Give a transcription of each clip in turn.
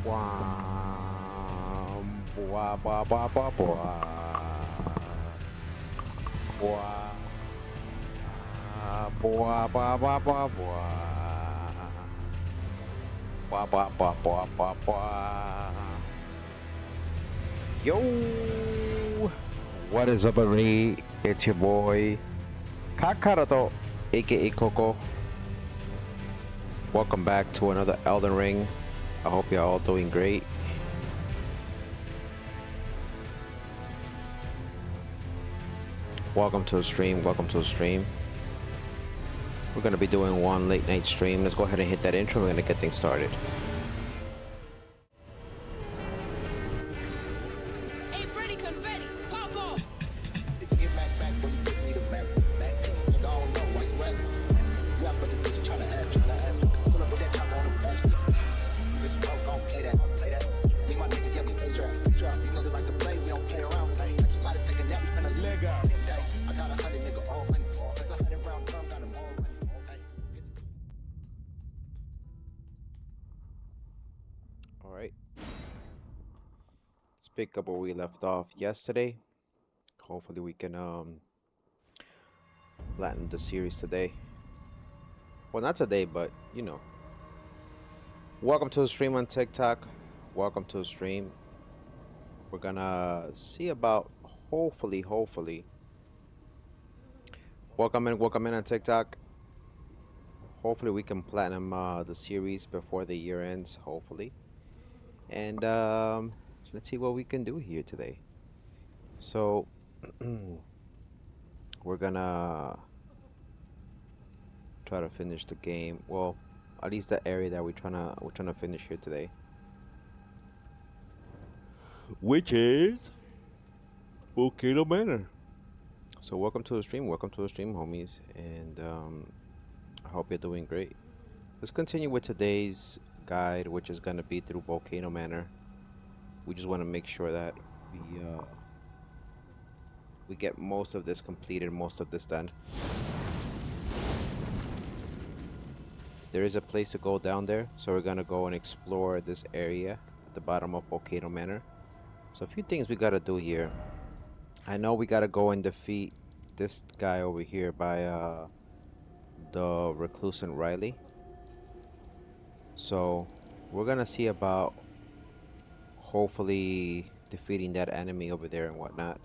Wah, blah, blah, blah, blah, blah. Blah, blah, blah, blah, blah, blah. Blah, blah, blah, blah, blah, blah. Yo! What is up, everybody? It's your boy, Kakaroto, aka Coco. Welcome back to another Elden Ring. I hope you're all doing great. Welcome to the stream. Welcome to the stream. We're going to be doing one late night stream. Let's go ahead and hit that intro. We're going to get things started. Pick up where we left off yesterday. Hopefully we can flatten the series today. Well, not today, but you know. Welcome to the stream on TikTok. Welcome to the stream. We're gonna see about hopefully welcome in on TikTok. Hopefully we can platinum the series before the year ends, hopefully. And let's see what we can do here today. So we're gonna try to finish the game. Well, at least the area that we're trying to finish here today, which is Volcano Manor. So welcome to the stream, homies, and I hope you're doing great. Let's continue with today's guide, which is gonna be through Volcano Manor. We just want to make sure that we get most of this completed, most of this done. There is a place to go down there, so we're gonna go and explore this area at the bottom of Volcano Manor. So a few things we gotta do here. I know we gotta go and defeat this guy over here by the Recluse and Riley. So we're gonna see about hopefully defeating that enemy over there and whatnot.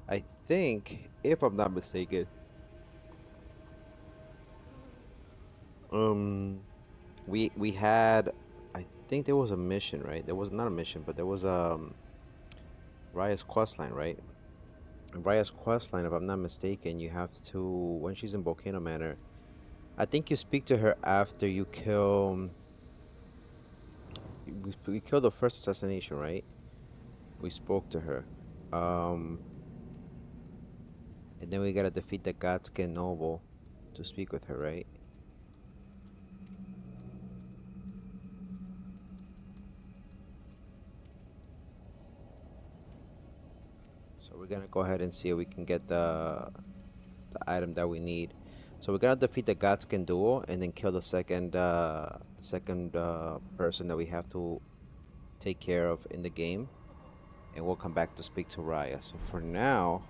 I think, if I'm not mistaken, we had, I think there was a mission, right? There was not a mission, but there was Raya's questline, right? Raya's questline, if I'm not mistaken, you have to, when she's in Volcano Manor, I think you speak to her after you kill, we killed the first assassination, right? We spoke to her. And then we gotta defeat the Godskin Noble to speak with her, right? So we're gonna go ahead and see if we can get the item that we need. So we're gonna defeat the Godskin duo and then kill the second person that we have to take care of in the game, and we'll come back to speak to Raya. So for now,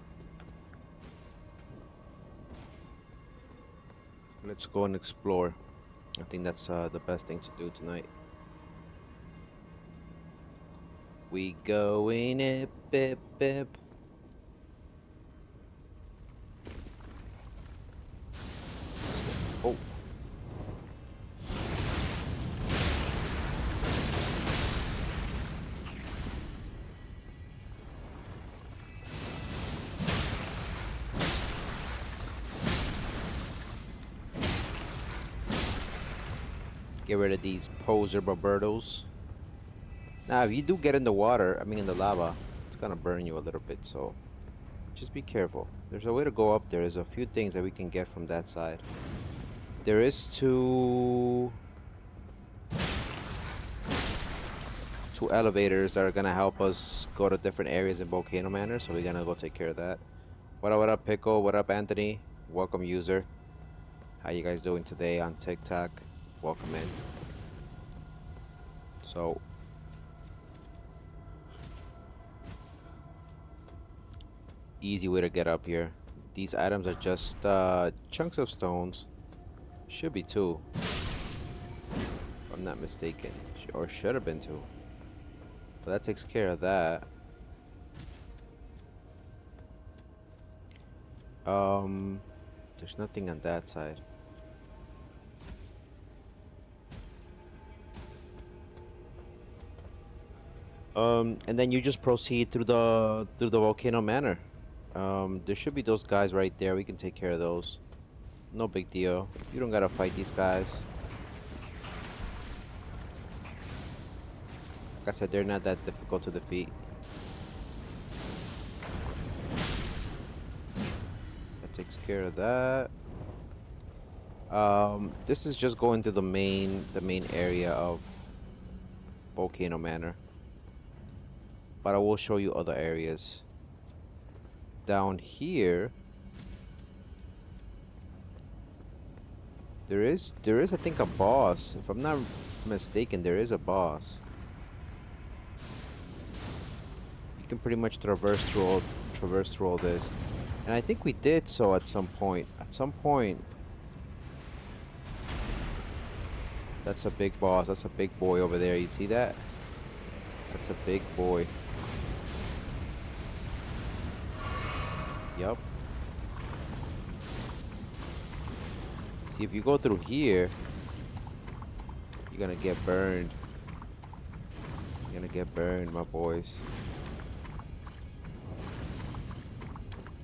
let's go and explore. I think that's the best thing to do tonight. We going ip ip ip. Oh. Get rid of these poser Robertos. Now, if you do get in the water, I mean in the lava, it's gonna burn you a little bit, so just be careful. There's a way to go up there. There's a few things that we can get from that side. There is two elevators that are gonna help us go to different areas in Volcano Manor, so we're gonna go take care of that. What up, Pickle? What up, Anthony? Welcome, user. How you guys doing today on TikTok? Welcome in. So Easy way to get up here. These items are just chunks of stones. Should be two, if I'm not mistaken. Or should have been two. But that takes care of that. There's nothing on that side. And then you just proceed through the volcano manor. There should be those guys right there. We can take care of those. No big deal. You don't gotta fight these guys. Like I said, they're not that difficult to defeat. That takes care of that. This is just going to the main area of Volcano Manor. But I will show you other areas. Down here, there is I think a boss. If I'm not mistaken, there is a boss. You can pretty much traverse through all this. And I think we did so at some point. At some point. That's a big boss. That's a big boy over there. You see that? That's a big boy. Yup. See, if you go through here, you're gonna get burned. You're gonna get burned, my boys.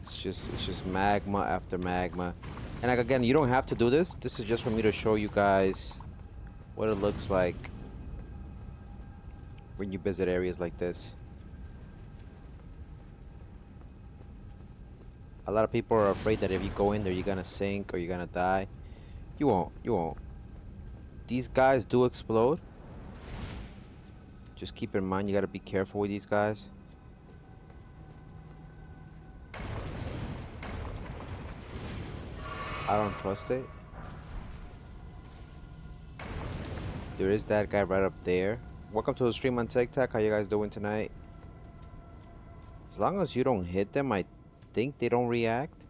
It's just magma after magma. And like, again, you don't have to do this. This is just for me to show you guys what it looks like when you visit areas like this. A lot of people are afraid that if you go in there, you're gonna sink or you're gonna die. You won't. You won't. These guys do explode. Just keep in mind, you gotta be careful with these guys. I don't trust it. There is that guy right up there. Welcome to the stream on TikTok. How you guys doing tonight? As long as you don't hit them, I think they don't react.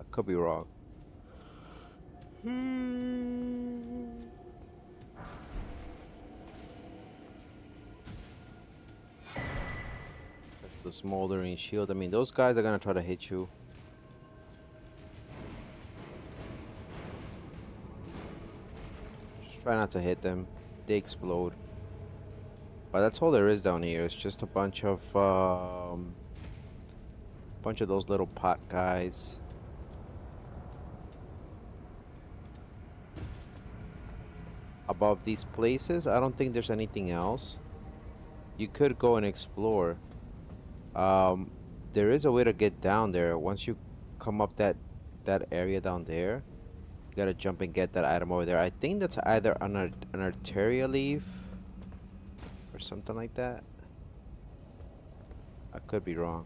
I could be wrong. That's the smoldering shield. I mean, those guys are gonna try to hit you. Just try not to hit them. They explode. But that's all there is down here. It's just a bunch of those little pot guys. Above these places, I don't think there's anything else. You could go and explore. There is a way to get down there. Once you come up that area down there, you gotta jump and get that item over there. I think that's either an arteria leaf or something like that. I could be wrong.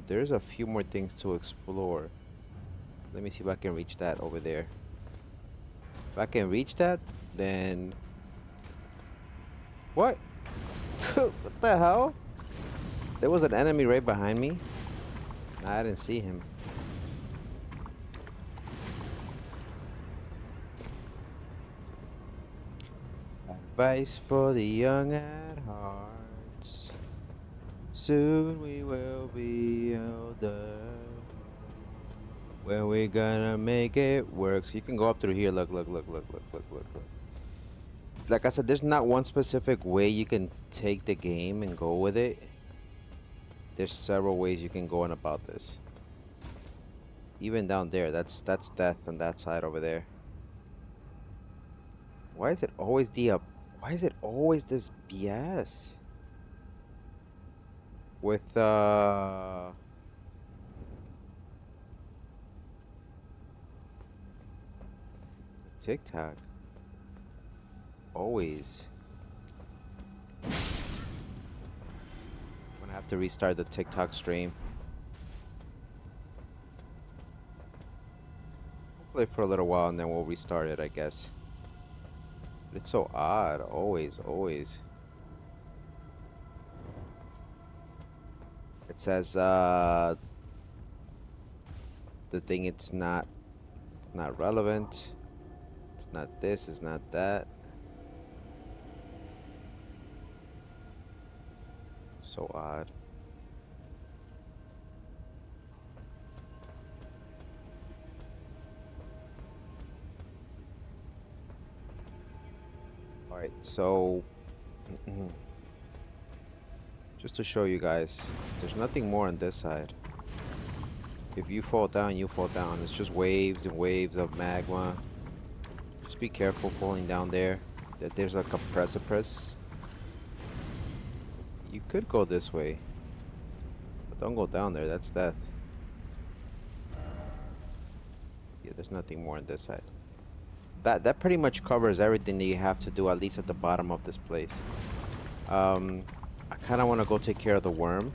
There's a few more things to explore. Let me see if I can reach that over there. If I can reach that, then... What? What the hell? There was an enemy right behind me. I didn't see him. Advice for the young at heart. Soon we will be older. When we gonna make it work. So you can go up through here. Look. Like I said, there's not one specific way you can take the game and go with it. There's several ways you can go on about this. Even down there, that's death on that side over there. Why is it always why is it always this BS? With TikTok. Always. I'm gonna have to restart the TikTok stream. We'll play for a little while and then we'll restart it, I guess. But it's so odd. Always. It says the thing it's not relevant. It's not this, it's not that. So odd. All right, so just to show you guys, there's nothing more on this side. If you fall down, you fall down. It's just waves and waves of magma. Just be careful falling down there. There's like a precipice. You could go this way, but don't go down there. That's death. Yeah, there's nothing more on this side. That pretty much covers everything that you have to do, at least at the bottom of this place. I kind of want to go take care of the worm.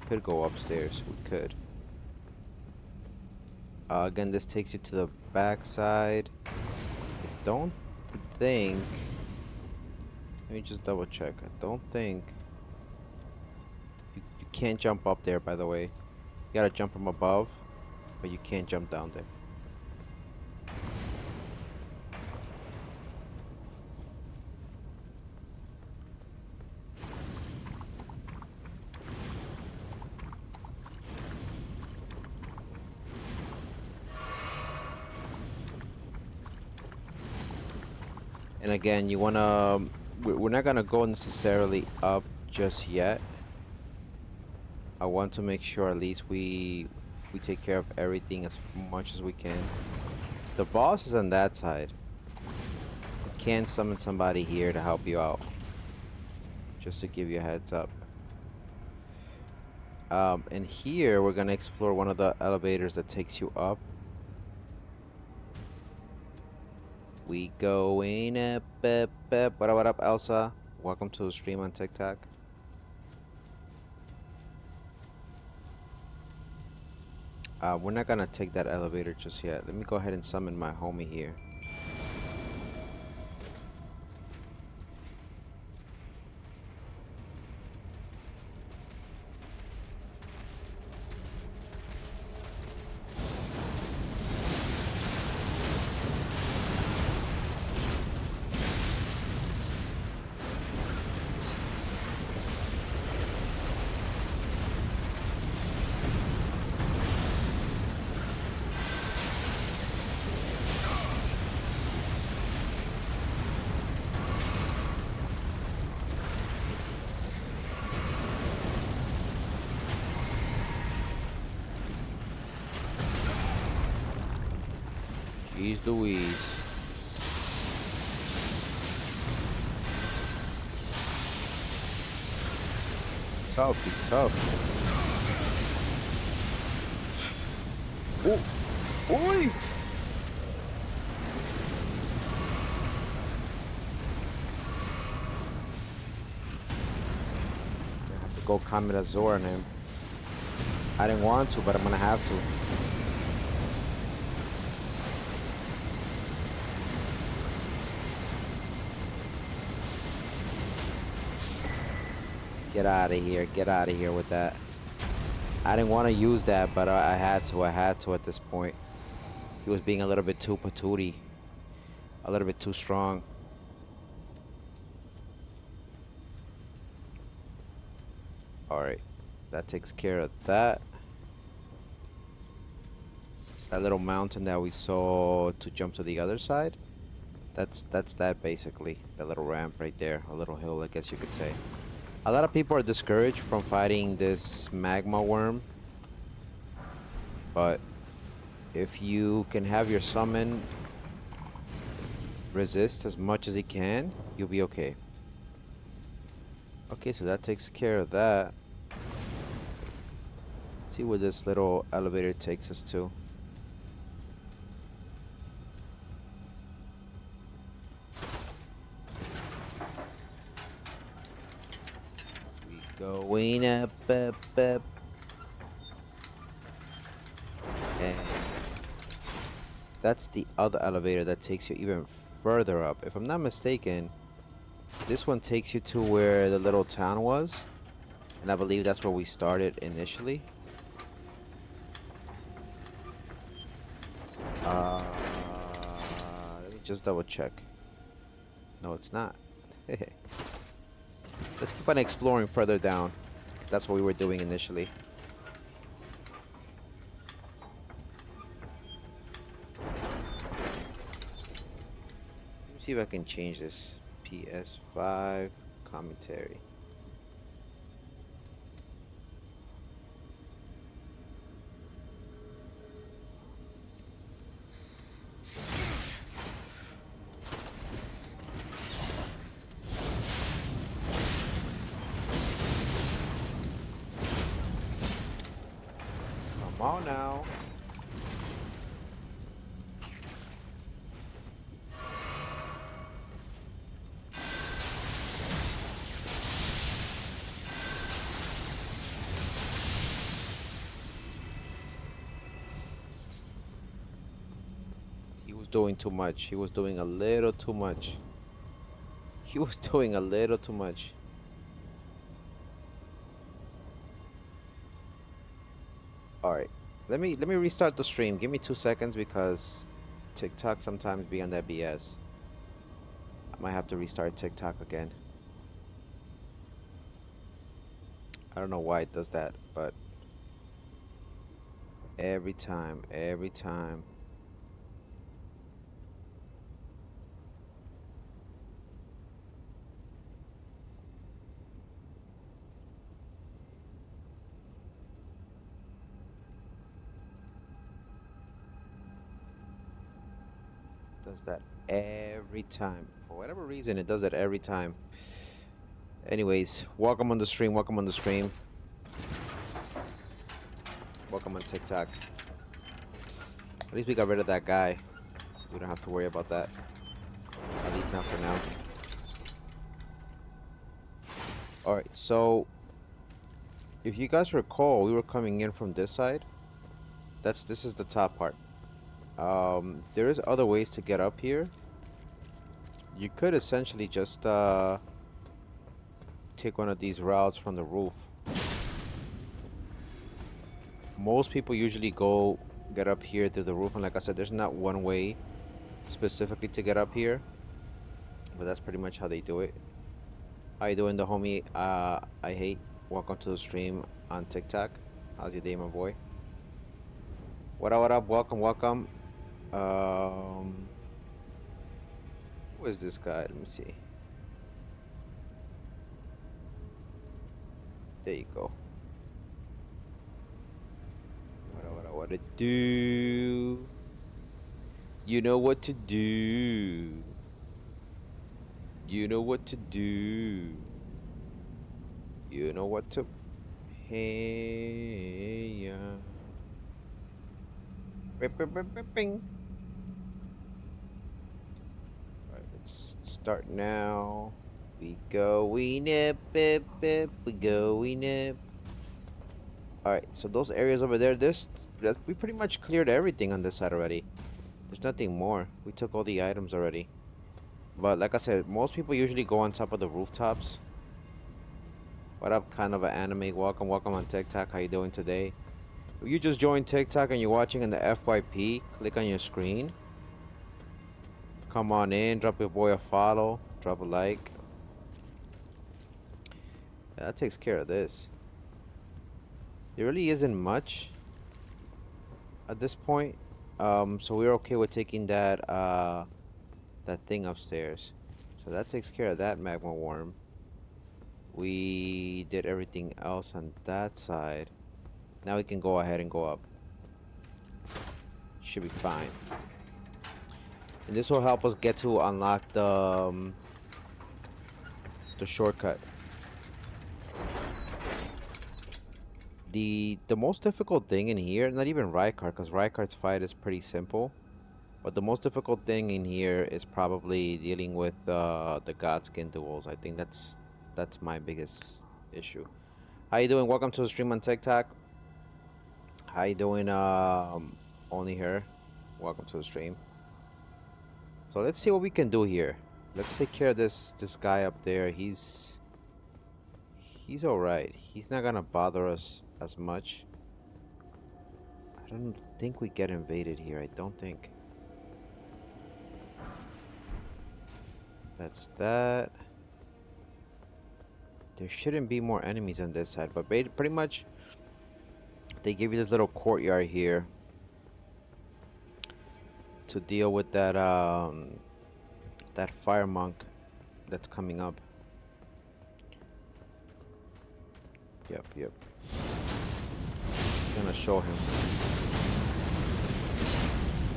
Could go upstairs. We could. Again, this takes you to the back side. I don't think. Let me just double check. I don't think. You can't jump up there, by the way. You gotta jump from above, but you can't jump down there. And again, you wanna, we're not gonna go necessarily up just yet. I want to make sure at least we take care of everything as much as we can. The boss is on that side. You can summon somebody here to help you out. Just to give you a heads up. And here we're gonna explore one of the elevators that takes you up. We going up, up, up. What up, Elsa? Welcome to the stream on TikTok. We're not gonna take that elevator just yet. Let me go ahead and summon my homie here. Jeez Louise. Tough, he's tough. Oh, boy! I have to go Comet Azor on him. I didn't want to, but I'm gonna have to. Get out of here. Get out of here with that. I didn't want to use that, but I had to. I had to at this point. He was being a little bit too patootie. A little bit too strong. Alright. That takes care of that. That little mountain that we saw to jump to the other side. That's that basically. That little ramp right there. A little hill, I guess you could say. A lot of people are discouraged from fighting this magma worm, but if you can have your summon resist as much as he can, you'll be okay. Okay, so that takes care of that. Let's see where this little elevator takes us to. Going up, up, up. And that's the other elevator that takes you even further up. If I'm not mistaken, This one takes you to where the little town was, and I believe that's where we started initially. Let me just double check. No, it's not. Let's keep on exploring further down. That's what we were doing initially. Let me see if I can change this. PS5 commentary. Come on now. He was doing too much. He was doing a little too much. He was doing a little too much. All right. Let me restart the stream. Give me 2 seconds because TikTok sometimes be on that BS. I might have to restart TikTok again. I don't know why it does that, but every time. Does that every time. For whatever reason, it does that every time. Anyways, welcome on the stream. Welcome on the stream. Welcome on TikTok. At least we got rid of that guy. We don't have to worry about that. At least not for now. Alright, so if you guys recall, we were coming in from this side. This is the top part. There is other ways to get up here. You could essentially just take one of these routes from the roof. Most people usually get up here through the roof, and like I said, there's not one way specifically to get up here, but that's pretty much how they do it. How you doing, the homie? I hate. Welcome to the stream on TikTok. How's your day, my boy? What up? What up? Welcome. Who is this guy? Let me see. There you go. What to do? You know what to do. You know what to do. You know what to. Hey, yeah. Bing. Alright, let's start now. We going up, we going up. Alright, so those areas over there, we pretty much cleared everything on this side already. There's nothing more. We took all the items already. But like I said, most people usually go on top of the rooftops. What up, kind of an anime? Welcome on TikTok. How you doing today? If you just joined TikTok and you're watching in the FYP, click on your screen. Come on in, drop your boy a follow, drop a like. Yeah, that takes care of this. There really isn't much at this point. So we're okay with taking that that thing upstairs. So that takes care of that magma worm. We did everything else on that side. Now we can go ahead and go up. Should be fine. And this will help us get to unlock the shortcut. The most difficult thing in here, not even Rykard, because Rykard's fight is pretty simple. But the most difficult thing in here is probably dealing with the Godskin duels. I think that's my biggest issue. How you doing? Welcome to the stream on TikTok. How you doing? Only here. Welcome to the stream. So let's see what we can do here. Let's take care of this guy up there. He's all right. He's not gonna bother us as much. I don't think we get invaded here. I don't think. That's that. There shouldn't be more enemies on this side, but pretty much they give you this little courtyard here to deal with that fire monk that's coming up. Yep. Gonna show him.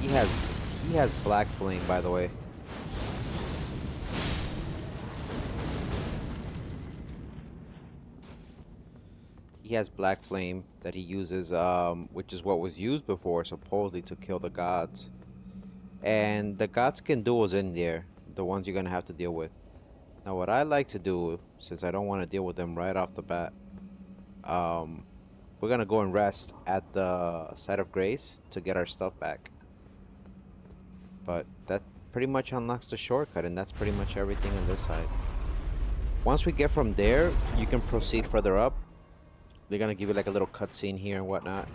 He has he has black flame, by the way. He has black flame that he uses, which is what was used before, supposedly to kill the gods. And the gods can duels in there, the ones you're gonna have to deal with. Now, what I like to do, since I don't want to deal with them right off the bat, um, we're gonna go and rest at the site of grace to get our stuff back. But that pretty much unlocks the shortcut, and that's pretty much everything on this side. Once we get from there, you can proceed further up. They're gonna give you like a little cutscene here and whatnot.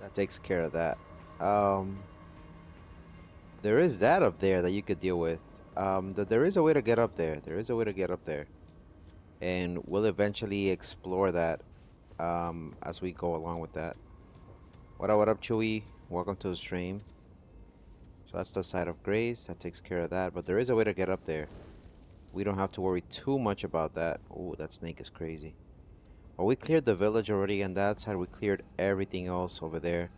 That takes care of that. Um, there is that up there that you could deal with. There is a way to get up there. There is a way to get up there, and we'll eventually explore that as we go along with that. What up, Chewy? Welcome to the stream. So that's the side of grace. That takes care of that. But there is a way to get up there. We don't have to worry too much about that. Oh, that snake is crazy. Well, we cleared the village already on that side. We cleared everything else over there.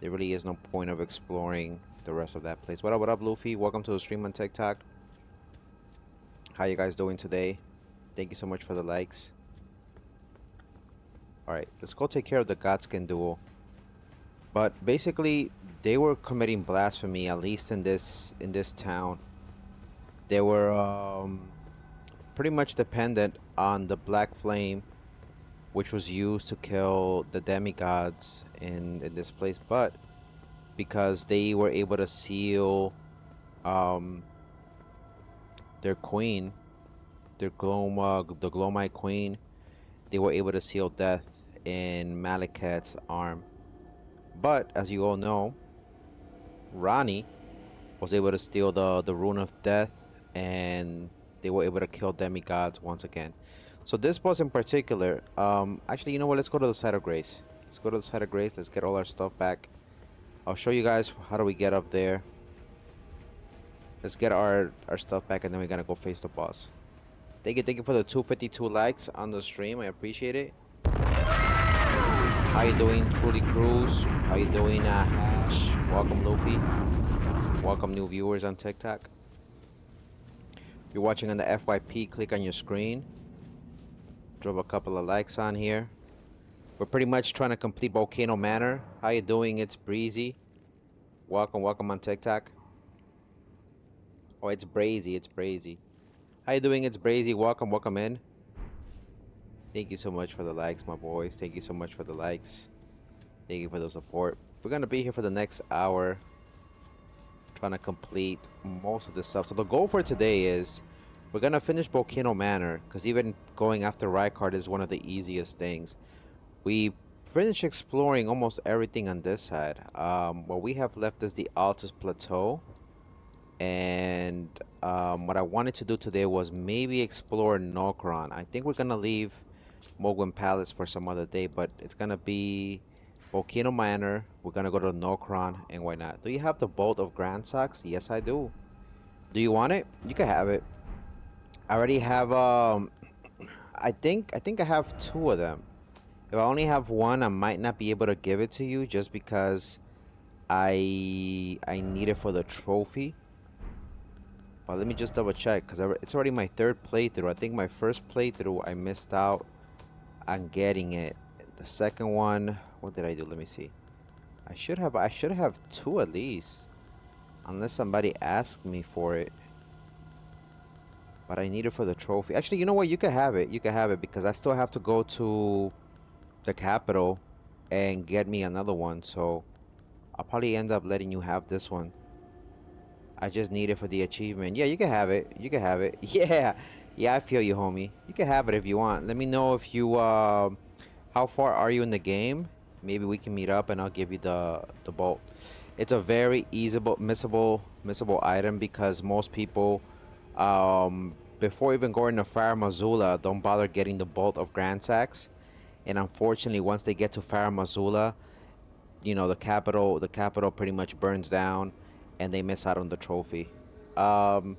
There really is no point of exploring the rest of that place. What up, Luffy? Welcome to the stream on TikTok. How you guys doing today? Thank you so much for the likes. Alright, let's go take care of the Godskin duel. But basically, they were committing blasphemy, at least in this town. They were pretty much dependent on the black flame, which was used to kill the demigods in this place. But because they were able to seal their queen, the Glomite queen, they were able to seal death in Malekith's arm. But as you all know, Rani was able to steal the rune of death, and they were able to kill demigods once again. So this boss in particular, actually, you know what? Let's go to the side of grace. Let's go to the side of grace. Let's get all our stuff back. I'll show you guys how do we get up there. Let's get our stuff back, and then we're gonna go face the boss. Thank you for the 252 likes on the stream. I appreciate it. How you doing, Truly Cruz? How you doing, Hash? Welcome, Luffy. Welcome, new viewers on TikTok. If you're watching on the FYP, click on your screen. Drop a couple of likes on here. We're pretty much trying to complete Volcano Manor. How you doing? It's Breezy. Welcome on TikTok. Oh, it's Brazy. How you doing? It's Brazy. Welcome in. Thank you so much for the likes, my boys. Thank you so much for the likes. Thank you for the support. We're gonna be here for the next hour, trying to complete most of this stuff. So the goal for today is we're gonna finish Volcano Manor, because even going after Rykard is one of the easiest things. We finished exploring almost everything on this side. What we have left is the Altus Plateau. And what I wanted to do today was maybe explore Nokron. I think we're gonna leave Mogwin Palace for some other day, but it's gonna be Volcano Manor. We're gonna go to Nokron and why not? Do you have the Bolt of Grand Socks? Yes, I do. Do you want it? You can have it. I already have I think I have two of them. If I only have one, I might not be able to give it to you just because I need it for the trophy. But let me just double check because it's already my third playthrough. I think my first playthrough I missed out on getting it. The second one, what did I do? Let me see. I should have two at least. Unless somebody asked me for it. But I need it for the trophy. Actually, you know what? You can have it. You can have it because I still have to go to the capital and get me another one. So I'll probably end up letting you have this one. I just need it for the achievement. Yeah, you can have it. You can have it. Yeah. Yeah, I feel you, homie. You can have it if you want. Let me know if you how far are you in the game? Maybe we can meet up and I'll give you the bolt. It's a very easyable missable item because most people before even going to Fire Mazula don't bother getting the bolt of Grand Sax. And unfortunately once they get to Fire Mazula, you know, the capital pretty much burns down and they miss out on the trophy. Um,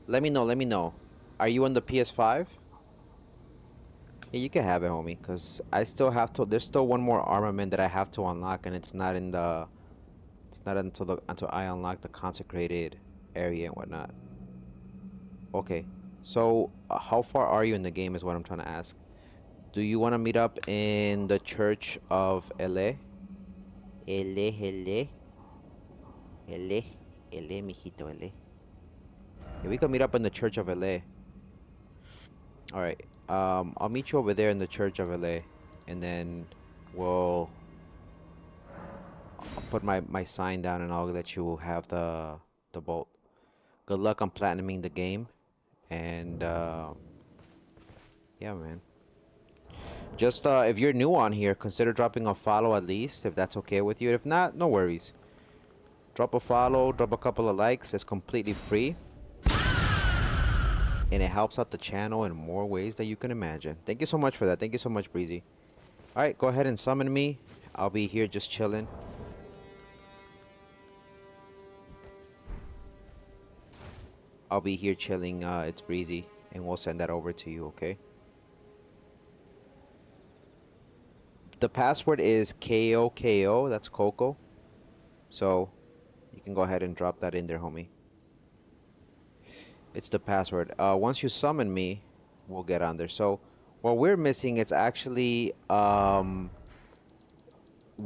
let me know. Are you on the PS5? Yeah, you can have it, homie, because I still have to, there's still one more armament that I have to unlock and it's not until I unlock the consecrated area and whatnot. Okay. So, how far are you in the game is what I'm trying to ask. Do you want to meet up in the Church of Ele? Ele, Ele, Ele, mijito, Ele. Yeah, we can meet up in the Church of LA. All right. I'll meet you over there in the Church of LA, and then we'll I'll put my sign down, and I'll let you have the bolt. Good luck on platinuming the game, and yeah, man. Just if you're new on here, consider dropping a follow at least, if that's okay with you. If not, no worries. Drop a follow, drop a couple of likes. It's completely free. And it helps out the channel in more ways that you can imagine. Thank you so much for that. Thank you so much, Breezy. Alright, go ahead and summon me. I'll be here just chilling. I'll be here chilling. It's Breezy. And we'll send that over to you, okay? The password is KOKO. That's Coco. So, you can go ahead and drop that in there, homie. It's the password. Once you summon me, we'll get on there. So, what we're missing is actually one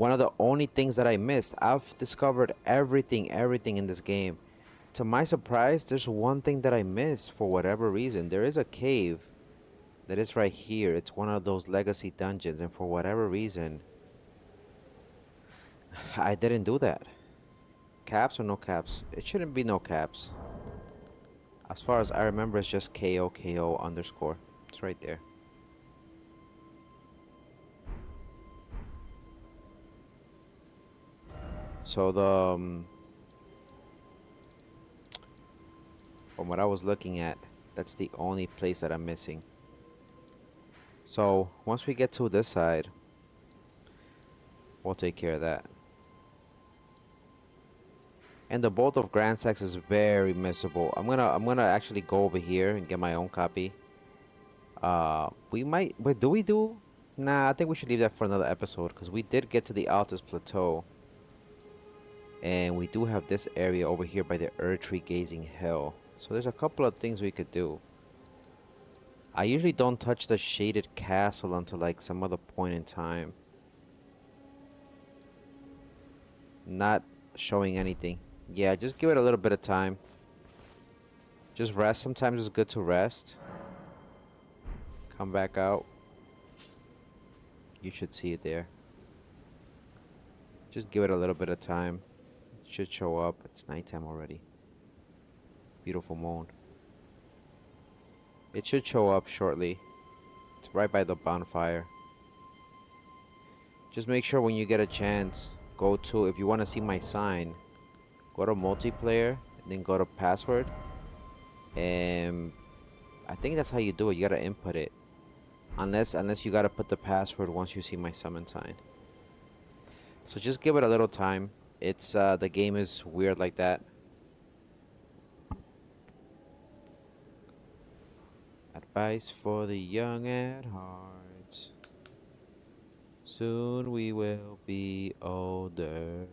of the only things that I missed. I've discovered everything in this game. To my surprise, there's one thing that I missed for whatever reason. There is a cave that is right here. It's one of those legacy dungeons, and for whatever reason, I didn't do that. Caps or no caps? It shouldn't be no caps. As far as I remember, it's just KOKO underscore. It's right there. So from what I was looking at, that's the only place that I'm missing. So once we get to this side, we'll take care of that. And the Bolt of Grand Sax is very missable. I'm gonna actually go over here and get my own copy. We might, but do we do? Nah, I think we should leave that for another episode because we did get to the Altus Plateau. And we do have this area over here by the Erdtree Gazing Hill. So there's a couple of things we could do. I usually don't touch the shaded castle until like some other point in time. Not showing anything. Yeah, just give it a little bit of time. Just rest. Sometimes it's good to rest. Come back out. You should see it there. Just give it a little bit of time. It should show up. It's nighttime already. Beautiful moon. It should show up shortly. It's right by the bonfire. Just make sure when you get a chance, go to, if you want to see my sign, go to multiplayer, and then go to password. And I think that's how you do it. You gotta input it. Unless you gotta put the password once you see my summon sign. So just give it a little time. It's the game is weird like that. Advice for the young at heart. Soon we will be older.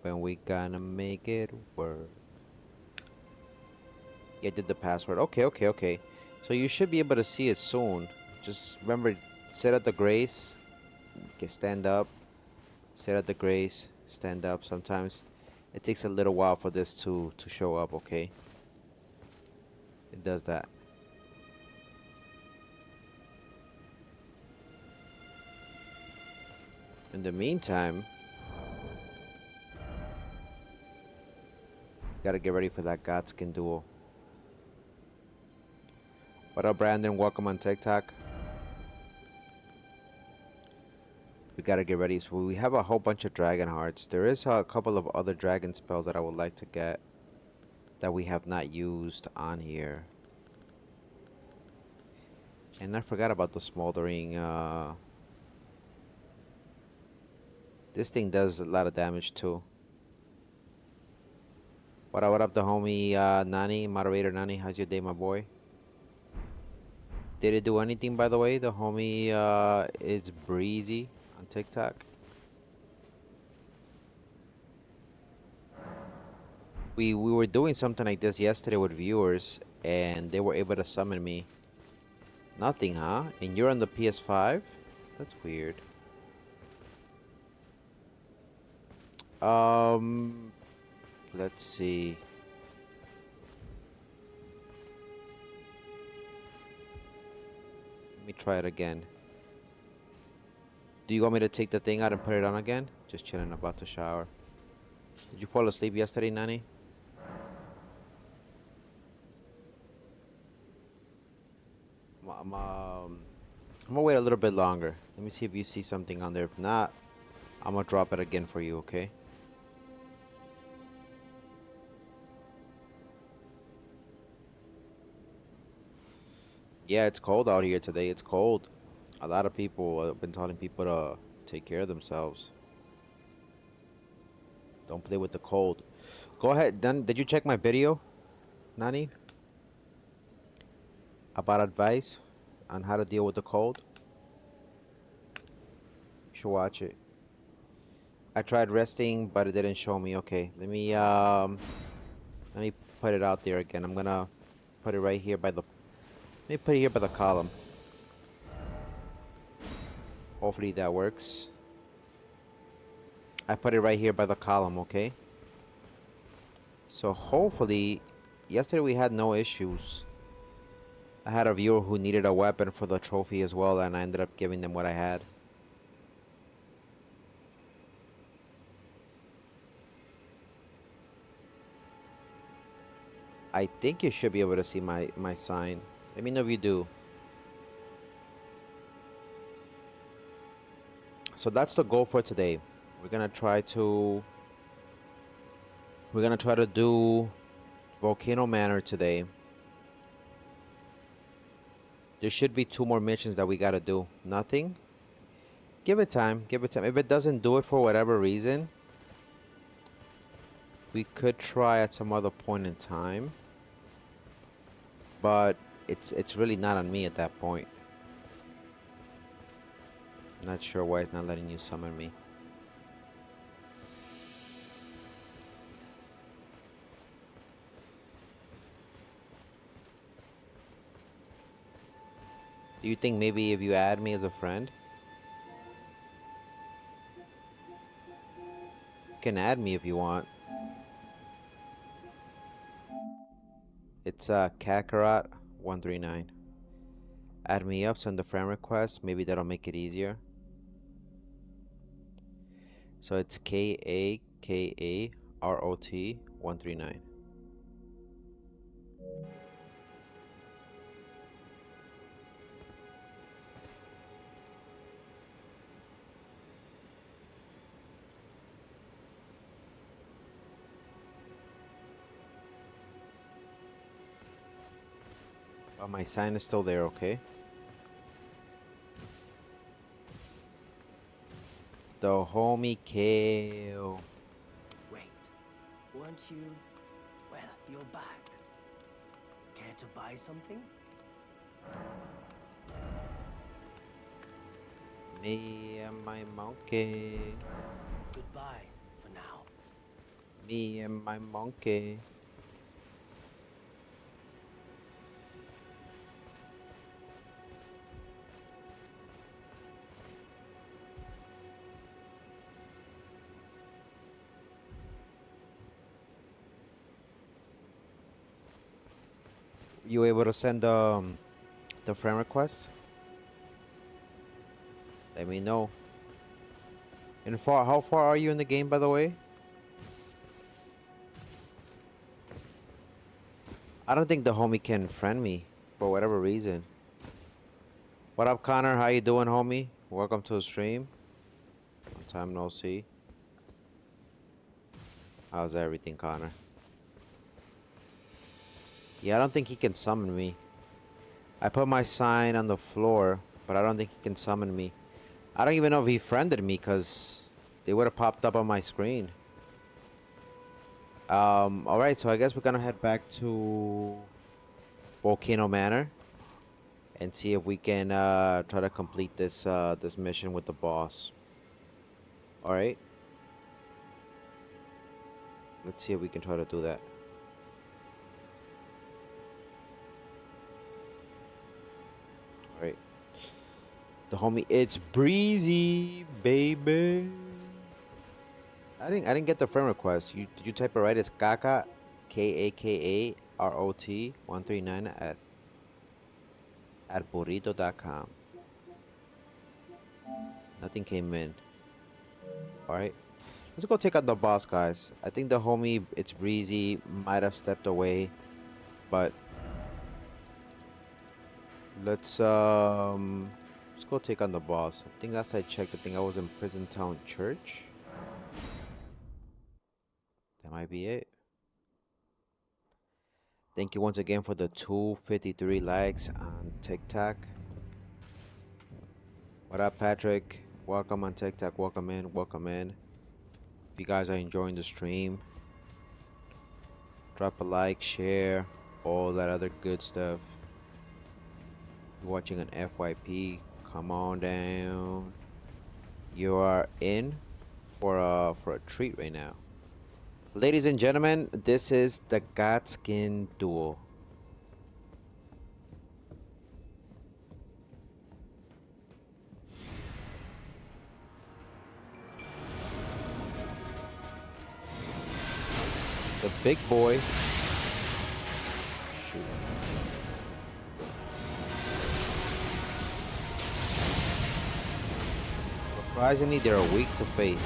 When we gonna make it work. Yeah, I did the password. Okay. So you should be able to see it soon. Just remember, set at the grace. Okay, stand up. Set at the grace. Stand up. Sometimes it takes a little while for this to show up. Okay, it does that. In the meantime, gotta get ready for that Godskin duel. What up, Brandon? Welcome on TikTok. We gotta get ready. So we have a whole bunch of dragon hearts. There is a couple of other dragon spells that I would like to get that we have not used on here. And I forgot about the smoldering. This thing does a lot of damage too. What up, the homie Nani, moderator Nani? How's your day, my boy? Did it do anything, by the way? The homie it's Breezy on TikTok. We were doing something like this yesterday with viewers, and they were able to summon me. Nothing, huh? And you're on the PS5? That's weird. Let's see. Let me try it again. Do you want me to take the thing out and put it on again? Just chilling, about to shower. Did you fall asleep yesterday, Nani? I'm gonna wait a little bit longer. Let me see if you see something on there. If not, I'm gonna drop it again for you, okay? Yeah, it's cold out here today. It's cold. A lot of people have been telling people to take care of themselves. Don't play with the cold. Go ahead. Did you check my video, Nani? About advice on how to deal with the cold? You should watch it. I tried resting, but it didn't show me. Okay, let me put it out there again. I'm gonna put it right here by the. Let me put it here by the column. Hopefully that works. I put it right here by the column, okay? So hopefully, yesterday we had no issues. I had a viewer who needed a weapon for the trophy as well, and I ended up giving them what I had. I think you should be able to see my sign. Let me know if you do. So that's the goal for today. We're gonna try to do Volcano Manor today. There should be 2 more missions that we gotta do. Nothing? Give it time. Give it time. If it doesn't do it for whatever reason, we could try at some other point in time. But it's really not on me at that point. Not sure why it's not letting you summon me. Do you think maybe if you add me as a friend? You can add me if you want. It's Kakarot139. Add me up, send a friend request. Maybe that'll make it easier. So it's KAKAROT139. But my sign is still there, okay? The homie Kale. Wait, weren't you? Well, you're back. Care to buy something? Me and my monkey. Goodbye for now. Me and my monkey. You able to send the friend request? Let me know. And how far are you in the game, by the way? I don't think the homie can friend me for whatever reason. What up, Connor? How you doing, homie? Welcome to the stream. Long time no see. How's everything, Connor? Yeah, I don't think he can summon me. I put my sign on the floor, but I don't think he can summon me. I don't even know if he friended me, because they would have popped up on my screen. Alright, so I guess we're gonna head back to Volcano Manor and see if we can try to complete this mission with the boss. Alright. Let's see if we can try to do that. Alright. The homie, it's breezy, baby. I didn't get the friend request. Did you type it right? It's Kaka KAKAROT 139 at burrito.com. Nothing came in. Alright. Let's go take out the boss, guys. I think the homie, it's breezy, might have stepped away, but let's go take on the boss. I think last I checked, I think I was in Prison Town Church. That might be it. Thank you once again for the 253 likes on TikTok. What up, Patrick? Welcome on TikTok. Welcome in. Welcome in. If you guys are enjoying the stream, drop a like, share, all that other good stuff. You're watching an FYP. Come on down. You are in for a treat right now. Ladies and gentlemen, this is the Godskin Duel. The big boy. Shoot. Surprisingly, they're weak to fate.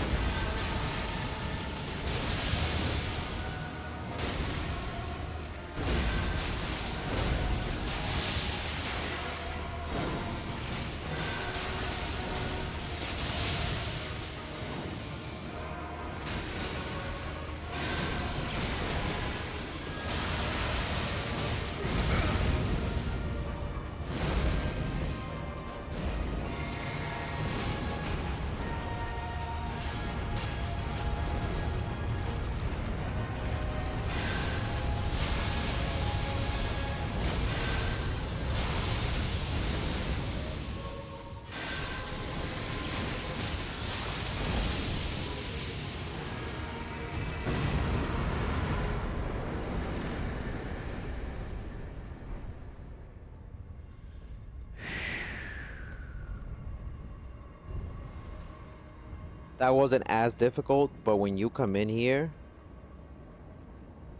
That wasn't as difficult, but when you come in here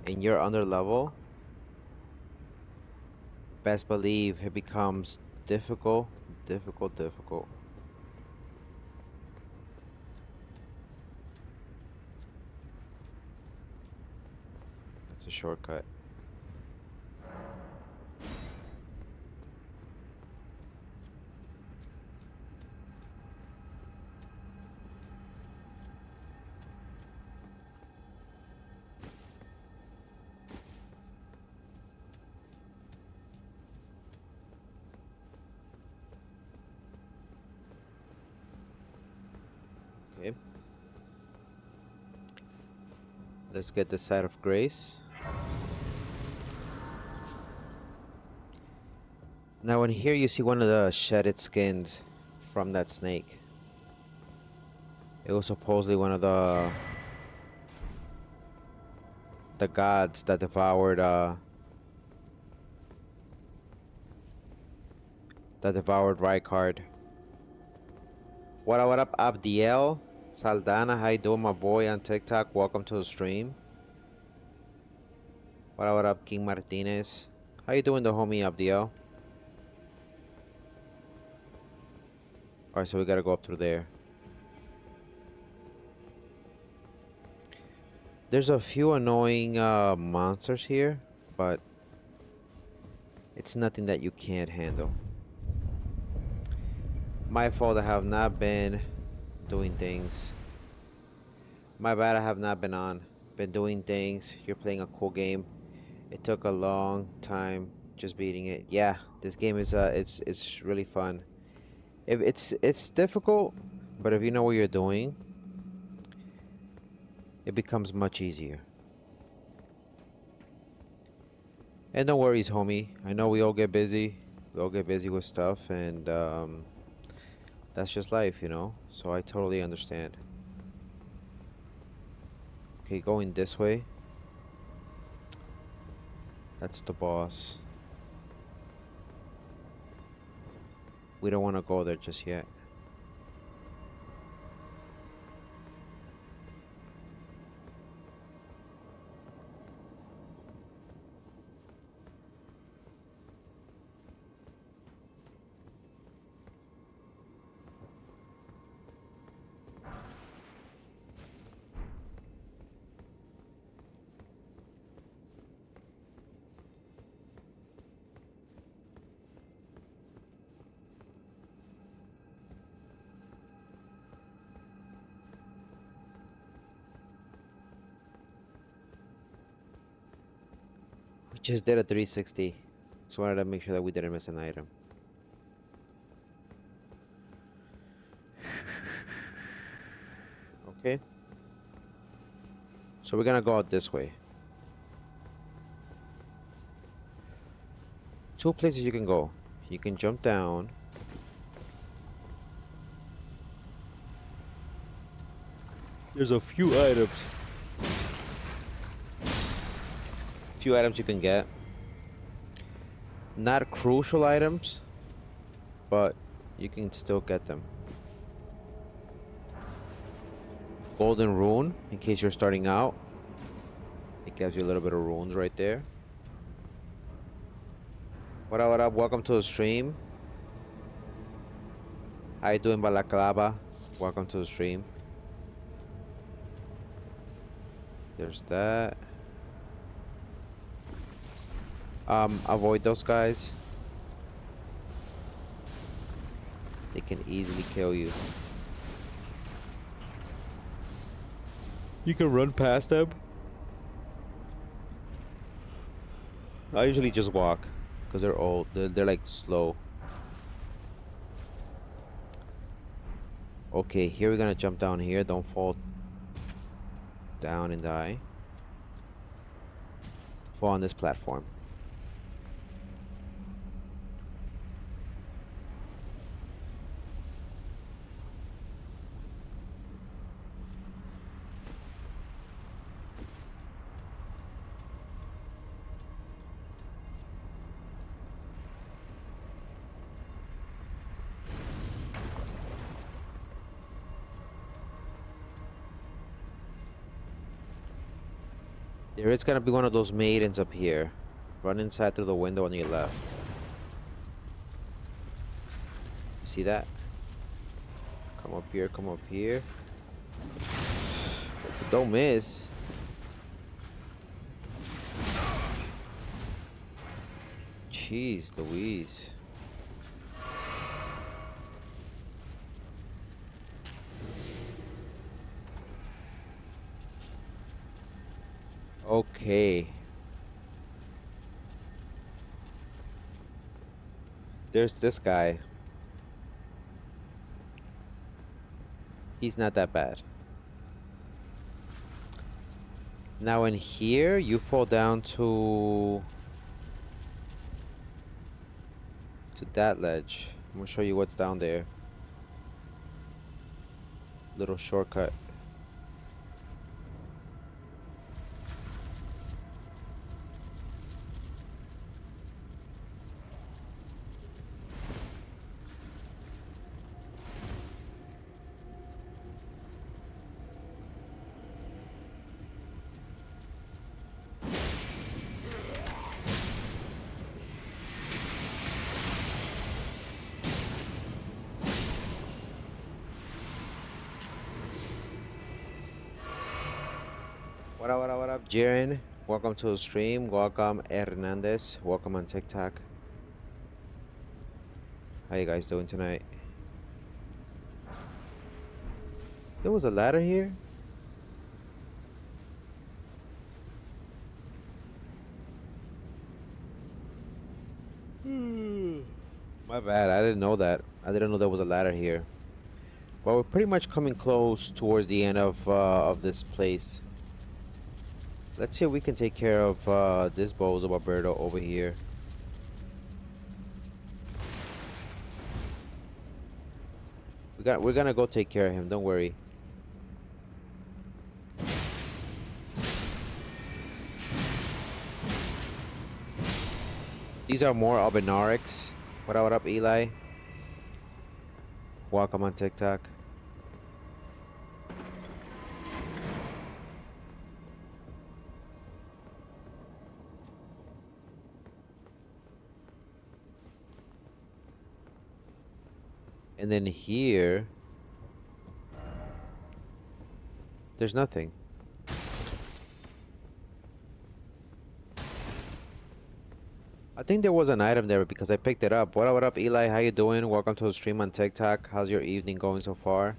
and you're under level, best believe it becomes difficult, difficult. That's a shortcut. Let's get the side of grace. Now in here you see one of the shedded skins from that snake. It was supposedly one of the gods that devoured Rykard. What up, Abdiel? Saldana, how you doing, my boy on TikTok? Welcome to the stream. What up, King Martinez? How you doing, the homie Abdiel? Alright, so we gotta go up through there. There's a few annoying monsters here, but it's nothing that you can't handle. My fault, I have not been doing things. My bad, I have not been doing things. You're playing a cool game. It took a long time just beating it. Yeah, this game is it's really fun. If it's difficult, but if you know what you're doing, it becomes much easier. And no worries, homie. I know we all get busy. We all get busy with stuff, and that's just life, you know? So I totally understand. Okay, going this way. That's the boss. We don't want to go there just yet. We just did a 360. Just wanted to make sure that we didn't miss an item. Okay. So we're gonna go out this way. Two places you can go. You can jump down. There's a few items. Few items you can get. Not crucial items, but you can still get them. Golden rune, in case you're starting out. It gives you a little bit of runes right there. What up, what up? Welcome to the stream. How you doing, Balaclava? Welcome to the stream. There's that. Avoid those guys. They can easily kill you. You can run past them. I usually just walk because they're old. They're like slow. Okay, here we're gonna jump down here. Don't fall down and die. Fall on this platform. There is gonna be one of those maidens up here. Run inside through the window on your left. See that? Come up here, come up here. Don't miss. Jeez Louise. Okay. There's this guy. He's not that bad. Now in here, you fall down to that ledge. I'm gonna show you what's down there. Little shortcut. What up, Jiren? Welcome to the stream. Welcome, Hernandez. Welcome on TikTok. How you guys doing tonight? There was a ladder here? My bad. I didn't know that. I didn't know there was a ladder here. Well, we're pretty much coming close towards the end of this place. Let's see if we can take care of this Bozo Barberto over here. We're gonna go take care of him. Don't worry. These are more Albinarics. What up, Eli? Welcome on TikTok. And then here, there's nothing. I think there was an item there because I picked it up. What up, Eli? How you doing? Welcome to the stream on TikTok. How's your evening going so far?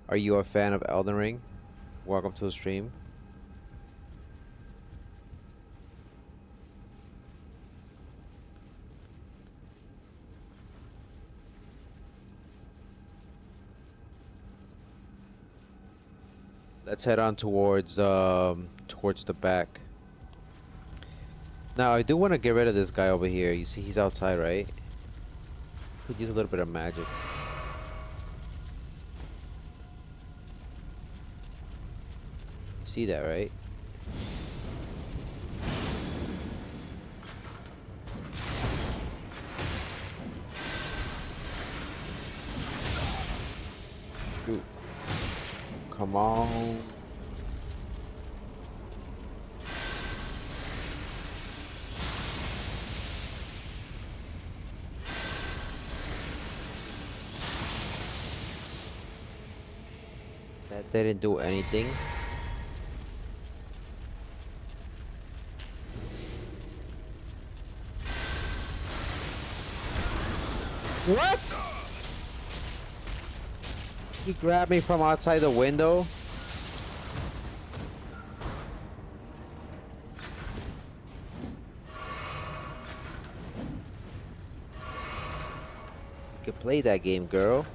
Are you a fan of Elden Ring? Welcome to the stream. Let's head on towards the back. Now I do want to get rid of this guy over here. You see he's outside, right? Could use a little bit of magic. You see that, right? Shoot. Come on. That didn't do anything. What? He grabbed me from outside the window. You can play that game, girl.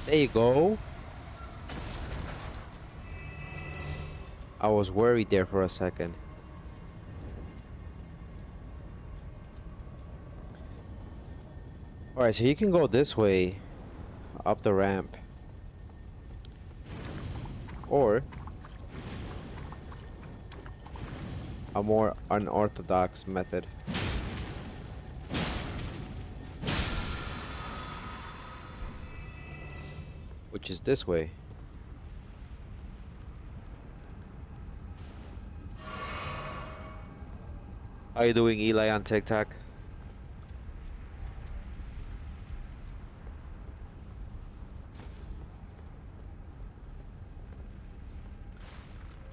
There you go. I was worried there for a second. Alright, so you can go this way up the ramp. Or a more unorthodox method. Which is this way. How you doing, Eli, on TikTok?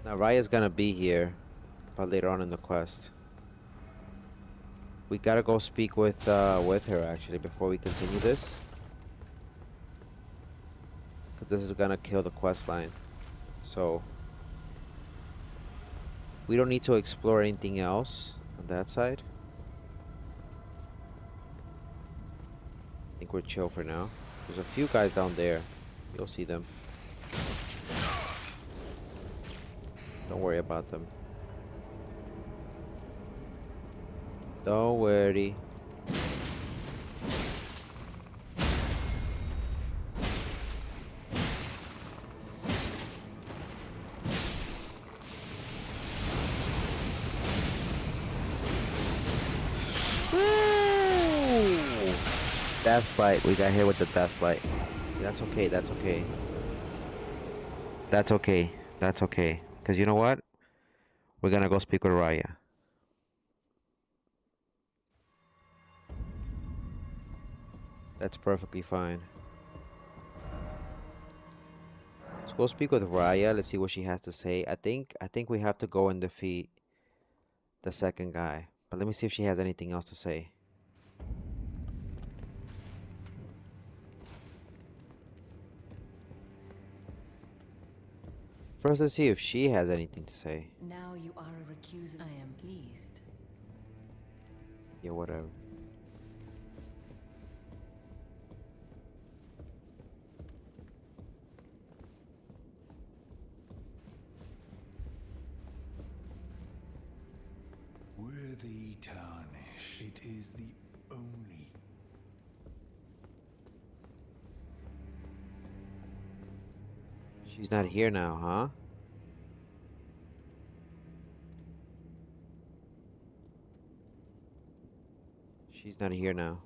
Now Raya's gonna be here, but later on in the quest. We gotta go speak with her actually before we continue this, because this is gonna kill the quest line. So we don't need to explore anything else on that side. I think we're chill for now. There's a few guys down there. You'll see them. Don't worry about them. Don't worry. Death flight. We got hit with the death flight. That's okay. That's okay. That's okay. That's okay. Because you know what? We're gonna go speak with Raya. That's perfectly fine. Let's go speak with Raya. Let's see what she has to say. I think we have to go and defeat the second guy. But let me see if she has anything else to say. First, let's see if she has anything to say. Now you are a recusant. I am pleased. Yeah, whatever. Worthy tarnish. It is the only. She's not here now, huh? She's not here now.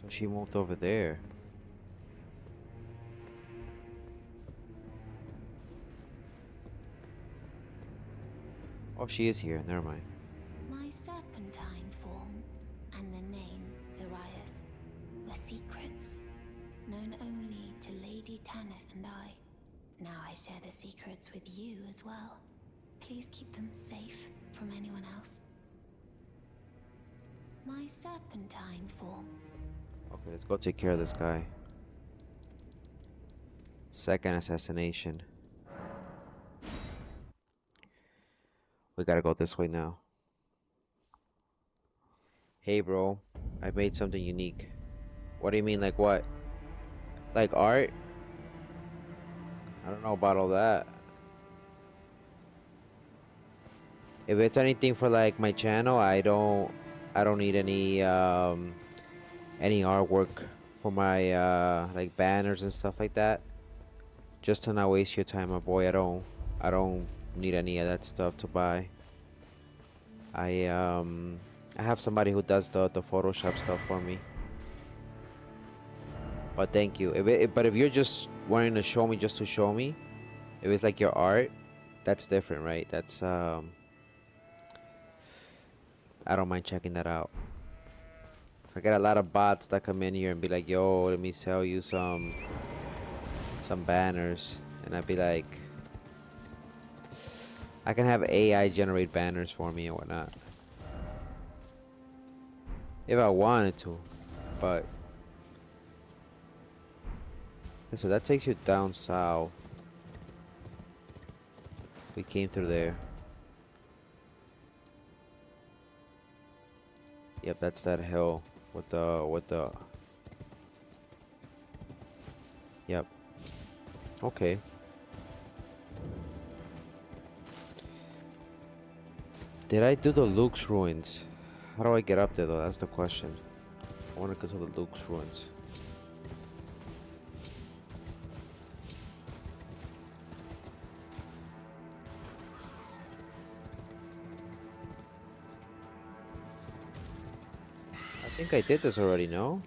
So she moved over there. Oh, she is here. Never mind. My serpentine form and the name Zarias were secrets known only to Lady Tanith and I. Now I share the secrets with you as well. Please keep them safe from anyone else. My serpentine form. Okay, let's go take care of this guy. Second assassination. We gotta go this way now. Hey, bro. I made something unique. What do you mean, like what? Like art? I don't know about all that. If it's anything for like my channel, I don't need any artwork for my like banners and stuff like that. Just to not waste your time, my boy. I don't need any of that stuff to buy. I have somebody who does the Photoshop stuff for me. But thank you. But if you're just wanting to show me just to show me, if it's like your art, that's different, right? That's I don't mind checking that out. So I get a lot of bots that come in here and be like, "Yo, let me sell you some banners," and I'd be like, I can have AI generate banners for me and whatnot if I wanted to, but so that takes you down south. We came through there. Yep, that's that hill with the. Yep. Okay. Did I do the Luke's ruins? How do I get up there though? That's the question. I want to go to the Luke's ruins. I think I did this already, no?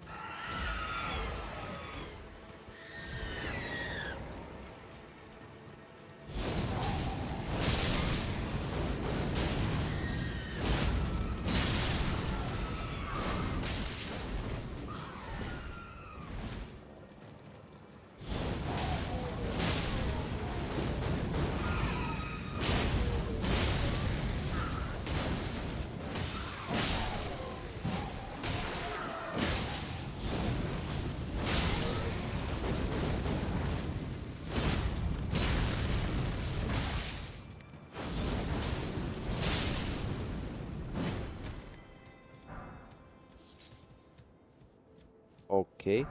Okay.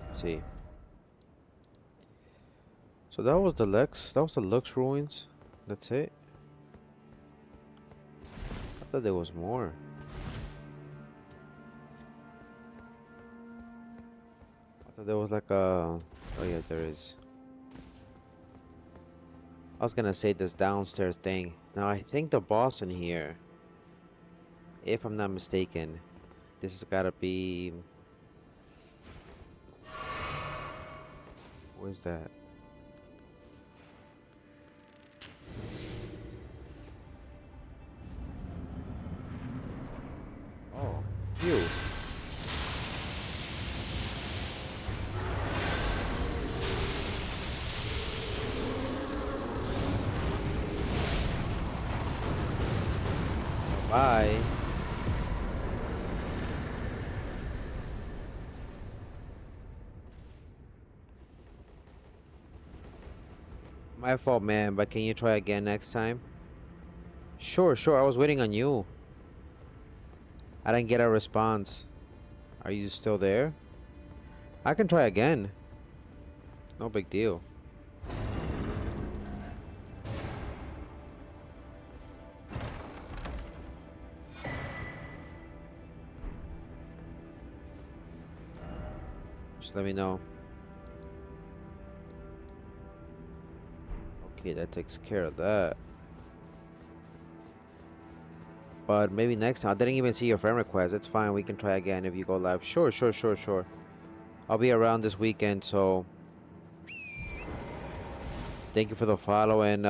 Let's see. So that was the Lex. That was the Lux ruins. That's it. I thought there was more. I thought there was like a. Oh yeah, there is. I was gonna say this downstairs thing. Now I think the boss in here, if I'm not mistaken, this has gotta be. Where's that? Oh, you. Bye. My fault, man, but can you try again next time? Sure, sure. I was waiting on you. I didn't get a response. Are you still there? I can try again. No big deal. Just let me know. Okay, that takes care of that. But maybe next time. I didn't even see your friend request. It's fine. We can try again if you go live. Sure, sure, sure, sure. I'll be around this weekend, so thank you for the follow and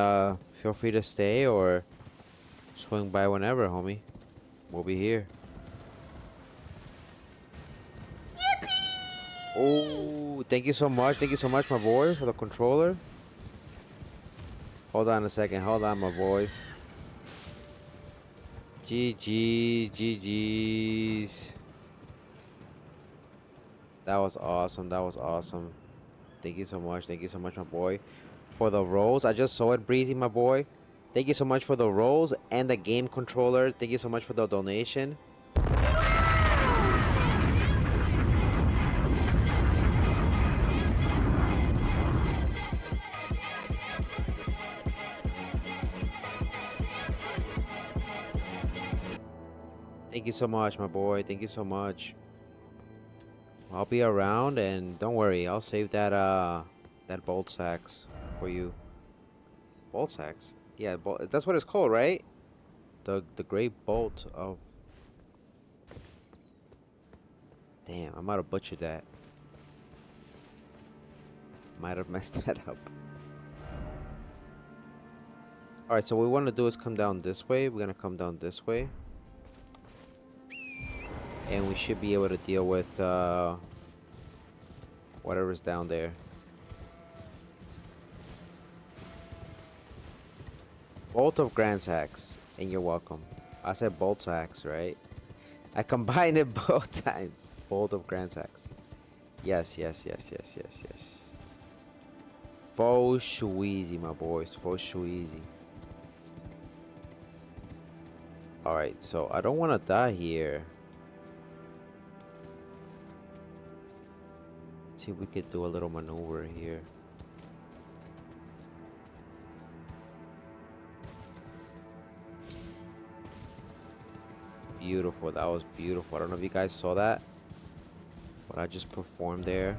feel free to stay or swing by whenever, homie. We'll be here. Oh, thank you so much. Thank you so much, my boy, for the controller. Hold on a second. Hold on, my boys. GG's, GG's. That was awesome. That was awesome. Thank you so much. Thank you so much, my boy. For the rolls, I just saw it, Breezy, my boy. Thank you so much for the rolls and the game controller. Thank you so much for the donation. Thank you so much, my boy. Thank you so much. I'll be around, and don't worry, I'll save that bolt sacks for you. Bolt sacks? Yeah, that's what it's called, right? The great bolt of. Damn, I might have butchered that. Might have messed that up. All right, so what we want to do is come down this way. We're gonna come down this way, and we should be able to deal with whatever's down there. Bolt of Grand Sacks, and you're welcome. I said bolt sacks, right? I combined it both times. Bolt of Grand Sacks. Yes, yes, yes, yes, yes, yes. Faux easy, my boys. Faux easy. Alright, so I don't want to die here. Let's see if we could do a little maneuver here. Beautiful. That was beautiful. I don't know if you guys saw that. What I just performed there.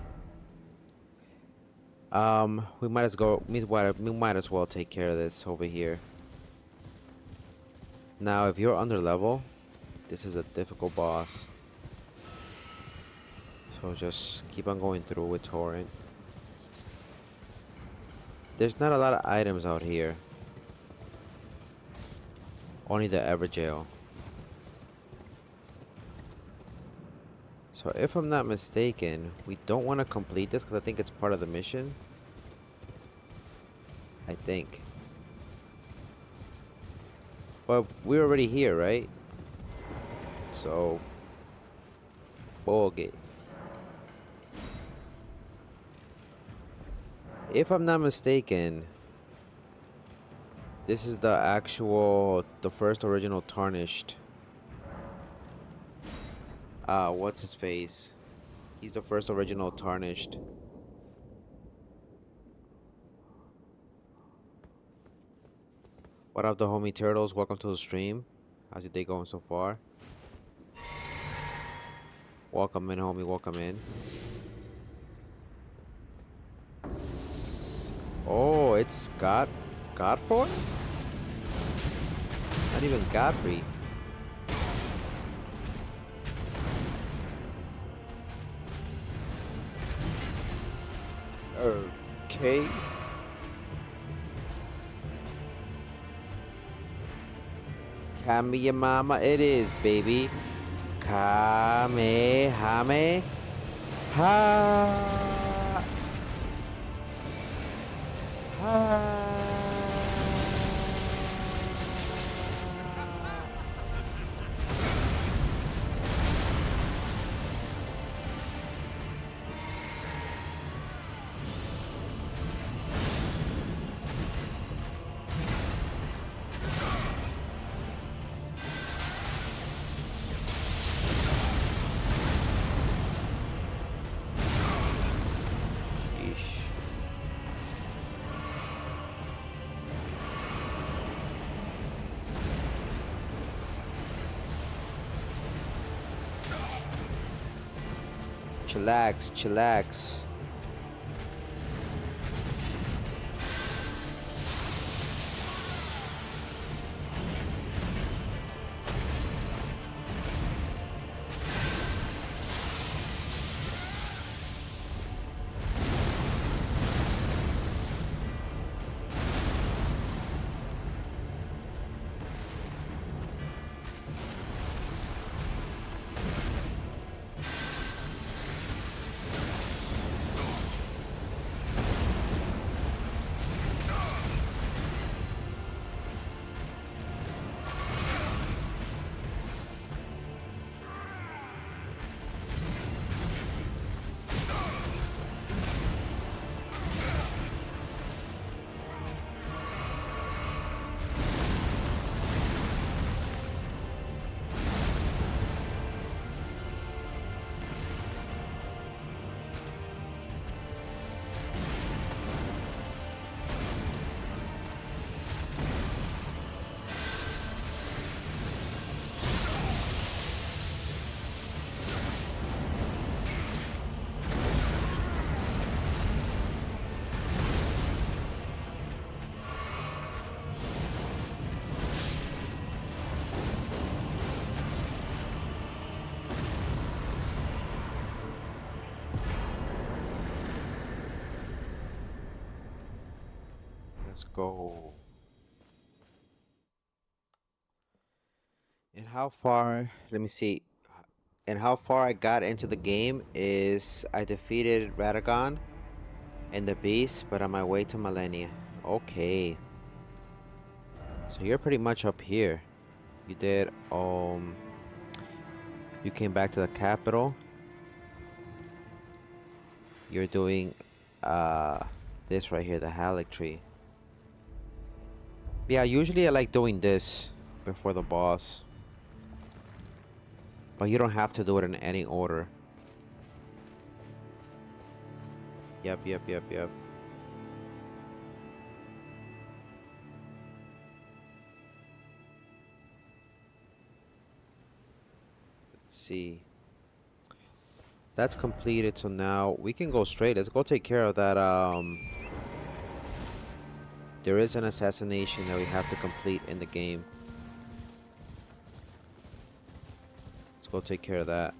We might as well take care of this over here. Now, if you're under level, this is a difficult boss. So just keep on going through with Torrent. There's not a lot of items out here. Only the Everjail. So if I'm not mistaken, we don't want to complete this because I think it's part of the mission. I think. But we're already here, right? So, bogey. If I'm not mistaken, this is the first original tarnished. What's his face? He's the first original tarnished. What up, the homie turtles? Welcome to the stream. How's your day going so far? Welcome in, homie. Welcome in. Oh, it's Godfrey? Not even Godfrey. Okay. Kamiya mama it is, baby. Kamehame. Ha. Ha. Sheesh. Chillax, chillax. Let's go. And how far, let me see. And how far I got into the game is I defeated Radagon and the Beast, but on my way to Millennia. Okay. So you're pretty much up here. You did, you came back to the capital. You're doing, this right here, the Halleck tree. Yeah, usually I like doing this before the boss. But you don't have to do it in any order. Yep. Let's see. That's completed, so now we can go straight. Let's go take care of that, there is an assassination that we have to complete in the game. Let's go take care of that.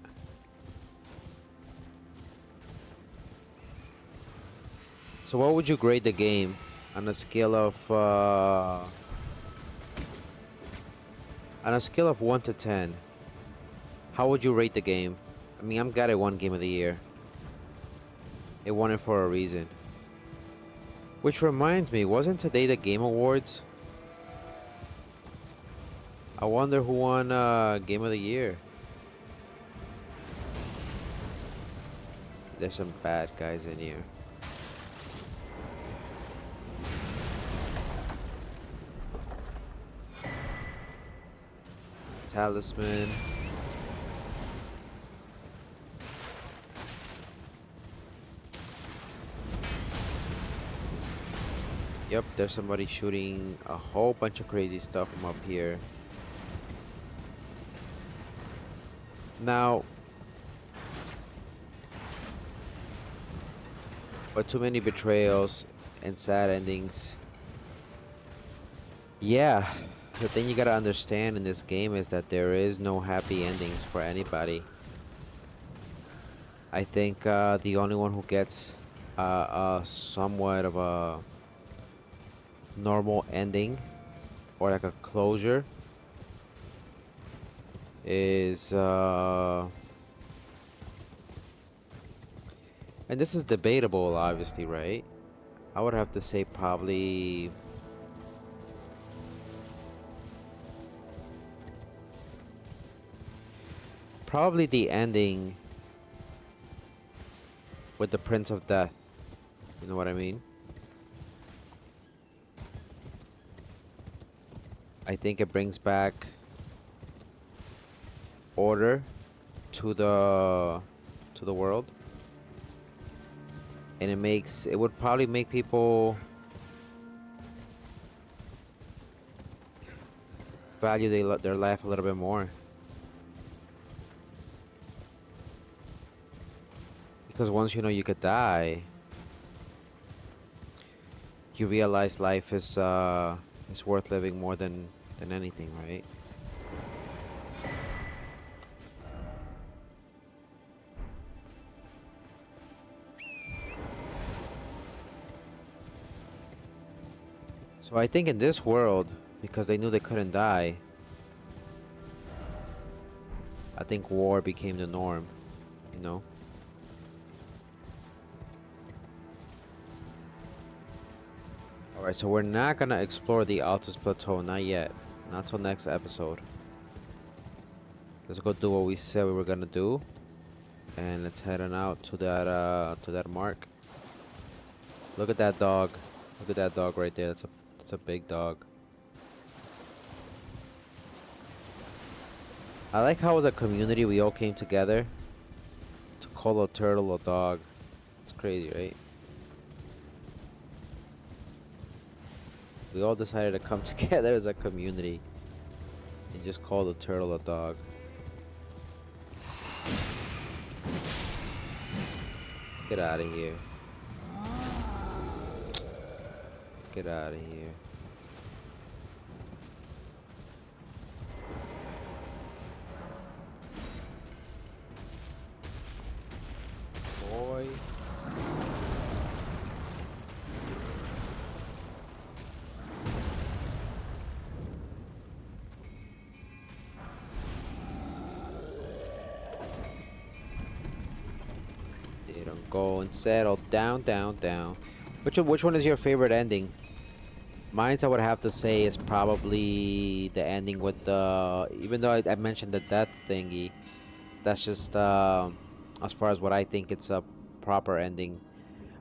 So what would you grade the game on a scale of 1 to 10? How would you rate the game? I mean, I'm got it one game of the year. It won it for a reason. Which reminds me, wasn't today the Game Awards? I wonder who won Game of the Year. There's some bad guys in here. Talisman. Yep, there's somebody shooting a whole bunch of crazy stuff from up here. Now, but too many betrayals and sad endings. Yeah, the thing you gotta understand in this game is that there is no happy endings for anybody. I think the only one who gets somewhat of a normal ending or like a closure is and this is debatable, obviously, right? I would have to say probably the ending with the Prince of Death. You know what I mean? I think it brings back order to the world, and it would probably make people value their life a little bit more, because once you know you could die, you realize life is worth living more than anything, right? So I think in this world, because they knew they couldn't die, I think war became the norm, you know? Alright, so we're not gonna explore the Altus Plateau, not yet. Not till next episode. Let's go do what we said we were gonna do. And let's head on out to that mark. Look at that dog. Look at that dog right there. That's a big dog. I like how as a community we all came together to call a turtle a dog. It's crazy, right? We all decided to come together as a community and just call the turtle a dog. Get out of here. Get out of here. Boy. They don't go and settle down, down, down. Which one is your favorite ending? Mine's, I would have to say, is probably the ending with the. Even though I mentioned the death thingy, that's just as far as what I think it's a proper ending.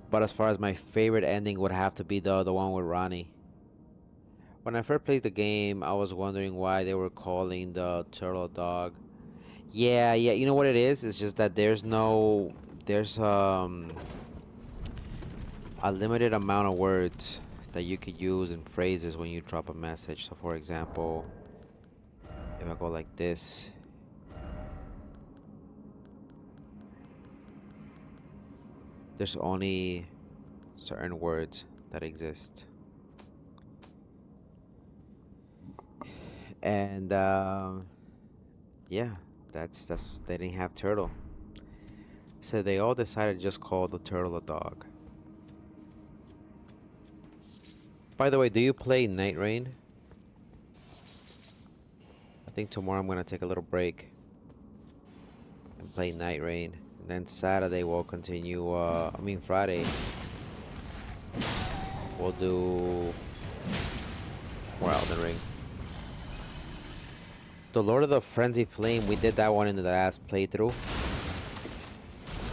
But as far as my favorite ending would have to be the one with Ronnie. When I first played the game, I was wondering why they were calling the turtle dog. Yeah, yeah. You know what it is? It's just that there's a limited amount of words that you could use in phrases when you drop a message. So for example, if I go like this, there's only certain words that exist. And yeah, that's they didn't have turtle. So they all decided to just call the turtle a dog. By the way, do you play Night Rain? I think tomorrow I'm gonna take a little break and play Night Rain. And then Saturday we'll continue, Friday. We'll do more Elden Ring. The Lord of the Frenzy Flame, we did that one in the last playthrough.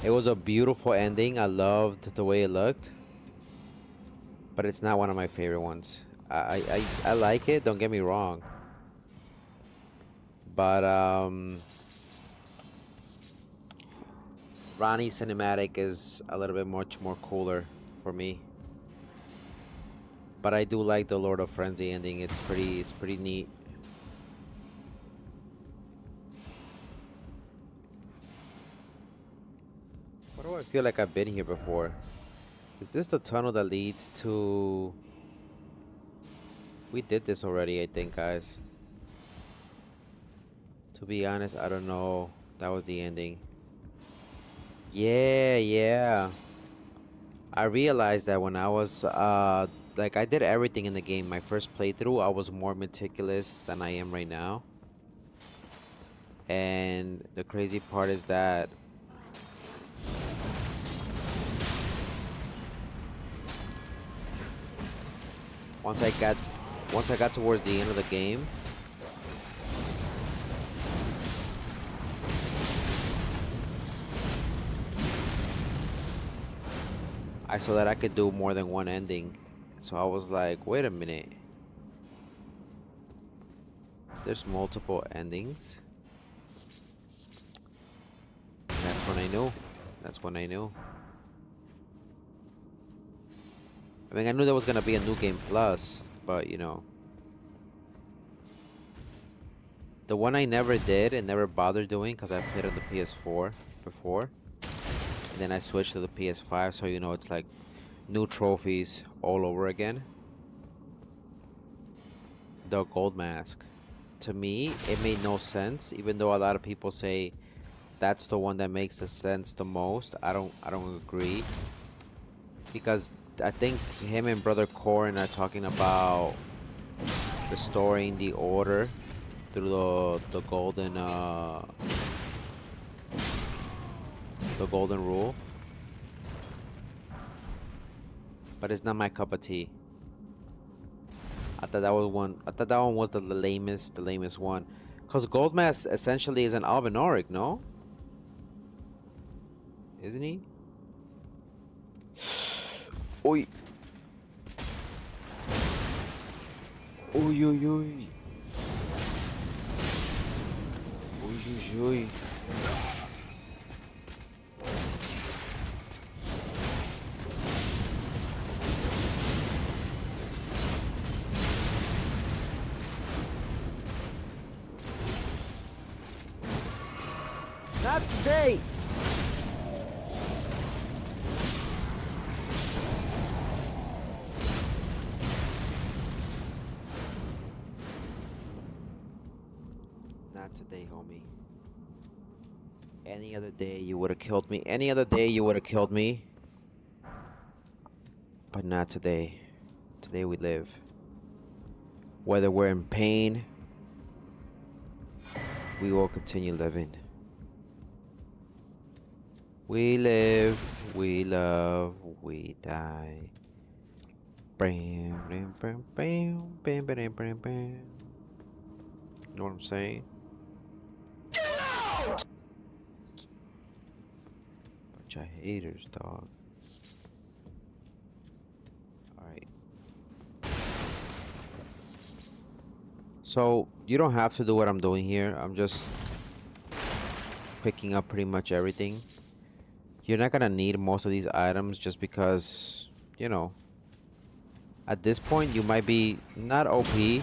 It was a beautiful ending. I loved the way it looked, but it's not one of my favorite ones. I like it. Don't get me wrong, but Ronnie's cinematic is a little bit much more cooler for me. But I do like the Lord of Frenzy ending. It's pretty neat. Why do I feel like I've been here before? Is this the tunnel that leads to... We did this already, I think, guys. To be honest, I don't know. That was the ending. Yeah, yeah. I realized that when I was, like, I did everything in the game. My first playthrough, I was more meticulous than I am right now. And the crazy part is that once I got towards the end of the game, I saw that I could do more than one ending. So I was like, wait a minute. There's multiple endings. And that's when I knew. That's when I knew. I mean, I knew there was gonna be a new game plus, but you know. The one I never did and never bothered doing because I played on the PS4 before. And then I switched to the PS5, so you know it's like new trophies all over again. The gold mask. To me, it made no sense, even though a lot of people say that's the one that makes the sense the most. I don't agree. Because I think him and Brother Corin are talking about restoring the order through the golden rule. But it's not my cup of tea. I thought that was one. I thought that one was the lamest one. Cause Goldmask essentially is an Albinauric, no? Isn't he? Oi. Oi, oi, oi. Oi, oi, oi. Not today! Not today, homie. Any other day you would have killed me. Any other day you would have killed me. But not today. Today we live. Whether we're in pain, we will continue living. We live, we love, we die. Bam, bam, bam, bam, bam, bam, bam, bam. You know what I'm saying? Bunch of haters, dog. Alright. So, you don't have to do what I'm doing here. I'm just picking up pretty much everything. You're not gonna need most of these items just because, you know, at this point you might be not OP,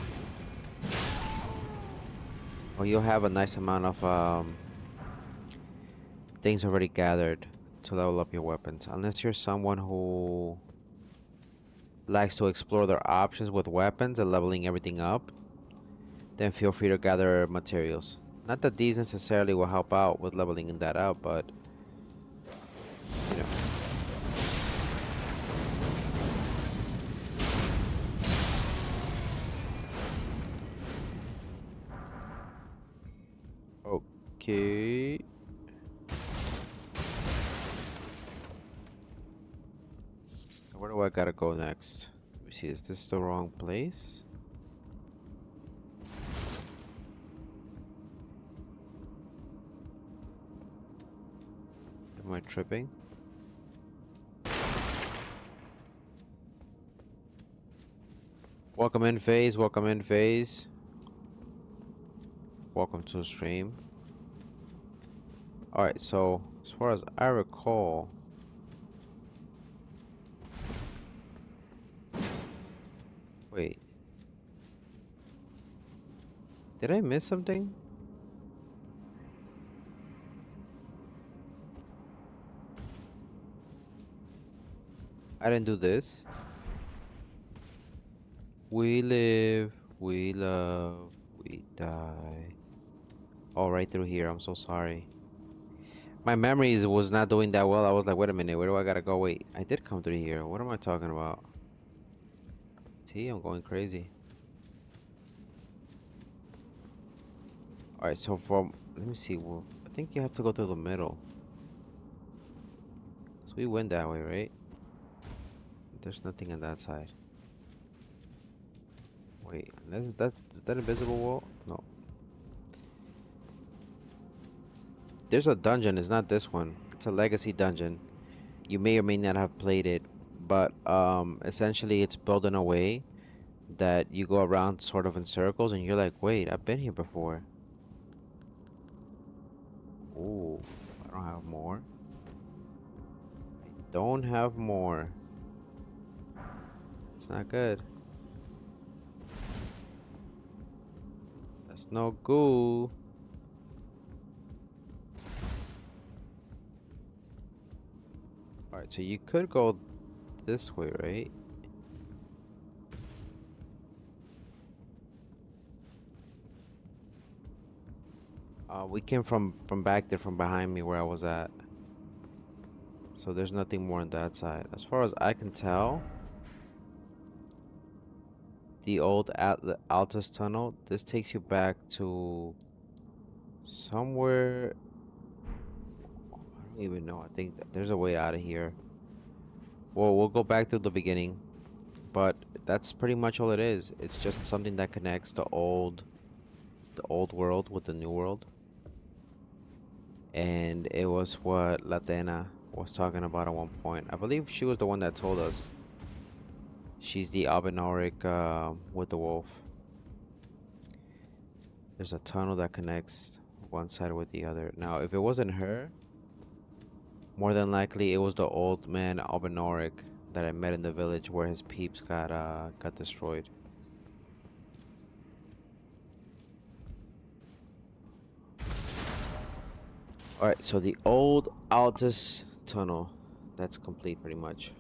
or you'll have a nice amount of things already gathered to level up your weapons. Unless you're someone who likes to explore their options with weapons and leveling everything up, then feel free to gather materials. Not that these necessarily will help out with leveling that up, but you know. Okay. Where do I gotta go next? Let me see, is this the wrong place? Am I tripping? Welcome in, Phase. Welcome in, Phase. Welcome to the stream. Alright, so as far as I recall, wait, did I miss something? I didn't do this. We live, we love, we die. Oh, right through here. I'm so sorry. My memories was not doing that well. I was like, wait a minute, where do I gotta go? Wait, I did come through here. What am I talking about? See, I'm going crazy. Alright, so from, let me see. Well, I think you have to go through the middle. So we went that way, right? There's nothing on that side. Wait, is that invisible wall? No. There's a dungeon. It's not this one. It's a legacy dungeon. You may or may not have played it, but essentially it's built in a way that you go around sort of in circles, and you're like, wait, I've been here before. Ooh, I don't have more. I don't have more. It's not good. That's no good. Alright, so you could go this way, right? We came from back there, from behind me where I was at. So there's nothing more on that side. As far as I can tell, the old the Altus tunnel, this takes you back to somewhere. I don't even know. I think there's a way out of here. Well, we'll go back to the beginning, but that's pretty much all it is. It's just something that connects the old world with the new world. And it was what Latena was talking about at one point. I believe she was the one that told us. She's the Albinauric with the wolf. There's a tunnel that connects one side with the other. Now, if it wasn't her, more than likely it was the old man Albinauric that I met in the village where his peeps got destroyed. Alright, so the old Altus tunnel, that's complete pretty much.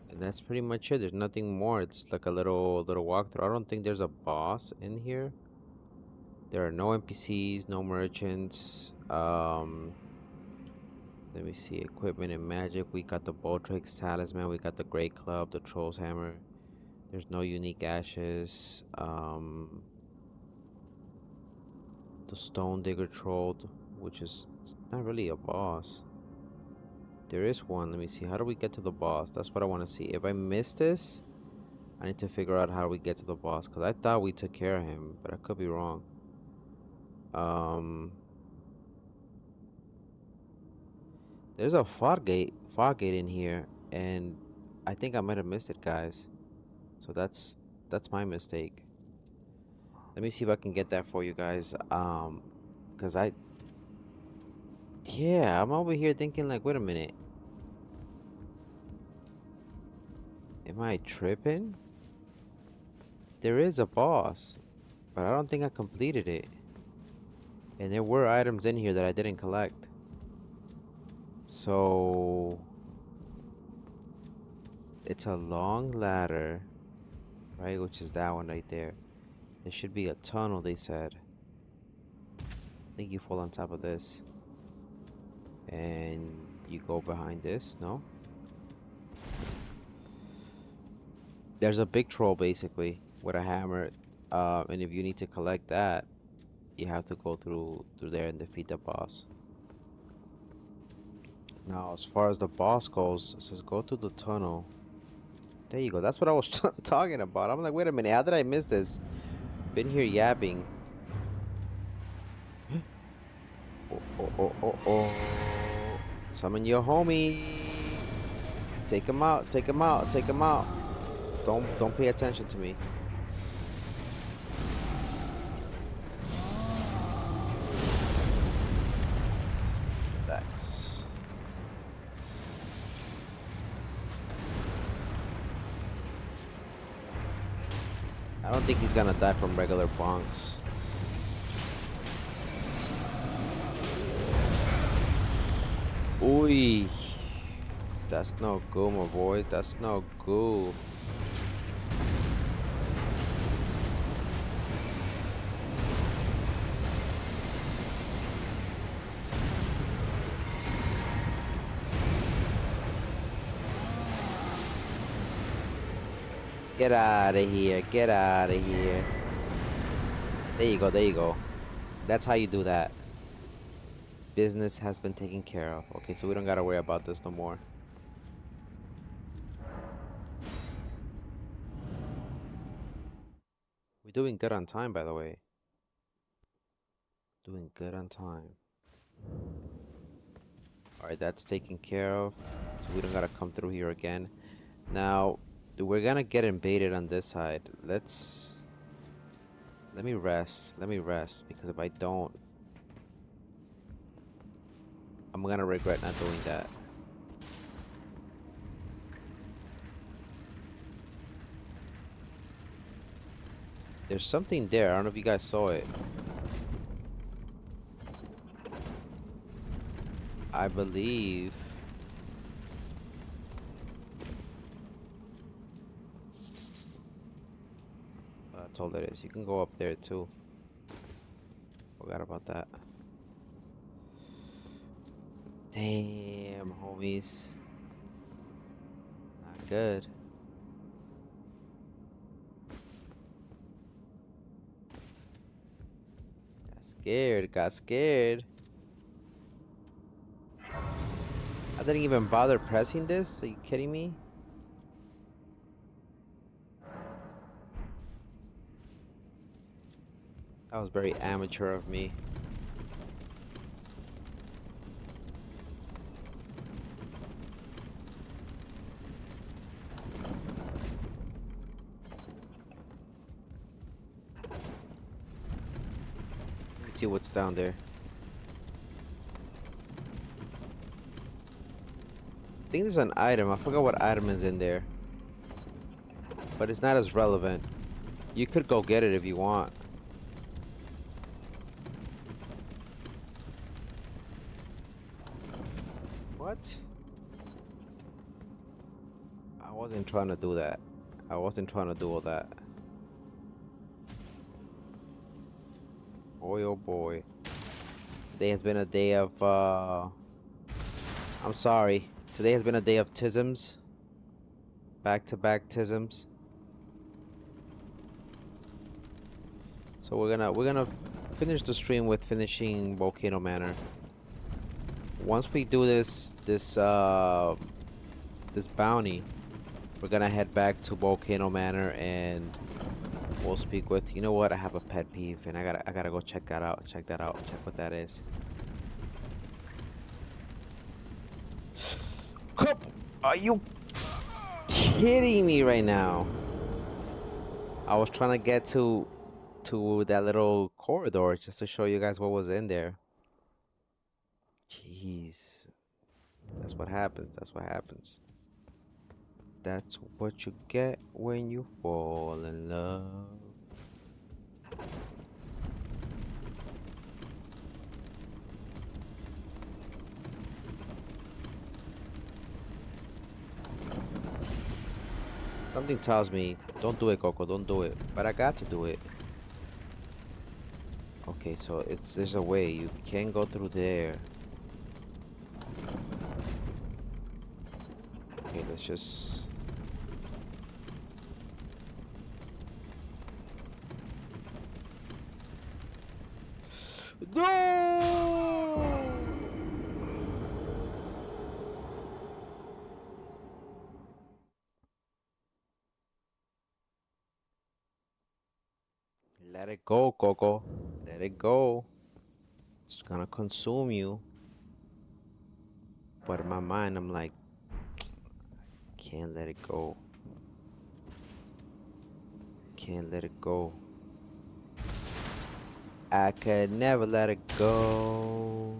And that's pretty much it. There's nothing more. It's like a little walkthrough. I don't think there's a boss in here. There are no NPCs, no merchants. Let me see. Equipment and magic. We got the Boltrix talisman. We got the Great Club, the Troll's Hammer. There's no unique ashes. The Stone Digger Troll, which is not really a boss. There is one. Let me see. How do we get to the boss? That's what I want to see. If I miss this, I need to figure out how we get to the boss. Because I thought we took care of him, but I could be wrong. There's a fog gate in here, and I think I might have missed it, guys. So that's my mistake. Let me see if I can get that for you guys. Cause yeah, I'm over here thinking like, wait a minute. Am I tripping? There is a boss, but I don't think I completed it. And there were items in here that I didn't collect. So it's a long ladder, right? Which is that one right there. There should be a tunnel, they said. I think you fall on top of this. And you go behind this, no? There's a big troll basically with a hammer. And if you need to collect that, you have to go through there and defeat the boss. Now, as far as the boss goes, it says go through the tunnel. There you go. That's what I was talking about. I'm like, wait a minute, how did I miss this? Been here yapping. Oh, oh, oh, oh. Summon your homie. Take him out, take him out, take him out. Don't pay attention to me. Relax. I don't think he's gonna die from regular bonks. Ooh. That's no good, my boy. That's no good. Get out of here. Get out of here. There you go. There you go. That's how you do that. Business has been taken care of. Okay, so we don't gotta worry about this no more. We're doing good on time, by the way. Doing good on time. Alright, that's taken care of. So we don't gotta come through here again. Now, we're gonna get invaded on this side. Let me rest. Let me rest. Because if I don't, I'm gonna regret not doing that. There's something there. I don't know if you guys saw it. I believe. That's all it is. You can go up there too. Forgot about that. Damn, homies. Not good. Got scared. Got scared. I didn't even bother pressing this. Are you kidding me? That was very amateur of me. Let me see what's down there. I think there's an item. I forgot what item is in there. But it's not as relevant. You could go get it if you want. What? I wasn't trying to do that. I wasn't trying to do all that. Boy, oh boy. Today has been a day of, I'm sorry. Today has been a day of tisms. Back-to-back tisms. So we're gonna finish the stream with finishing Volcano Manor. Once we do this bounty, we're gonna head back to Volcano Manor and we'll speak with. You know what? I have a pet peeve, and I gotta go check that out. Check that out. Check what that is. Are you kidding me right now? I was trying to get to that little corridor just to show you guys what was in there. Jeez. That's what happens. That's what happens. That's what you get when you fall in love. Something tells me, don't do it, Coco, don't do it. But I got to do it. Okay, so there's a way. You can go through there. Okay, let's just... No! Let it go, Coco. Let it go. It's gonna consume you. But in my mind, I'm like, can't let it go. Can't let it go. I could never let it go.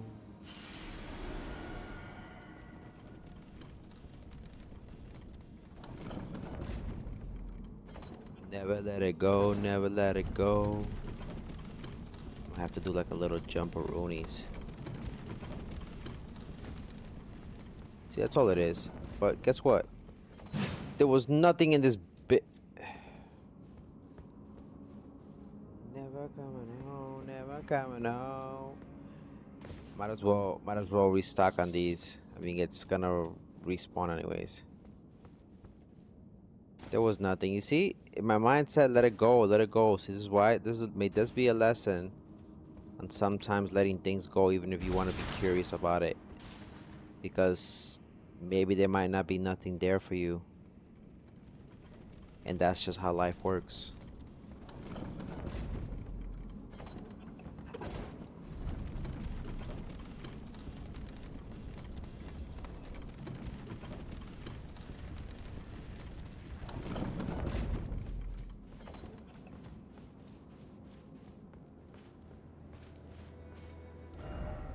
Never let it go, never let it go. I have to do like a little jumperoonies. See, that's all it is. But guess what? There was nothing in this bit. Never coming home, never coming home. Might as well restock on these. I mean, it's gonna respawn anyways. There was nothing. You see, in my mind said, let it go, let it go. See, this is why may this be a lesson on sometimes letting things go, even if you want to be curious about it, because maybe there might not be nothing there for you, and that's just how life works.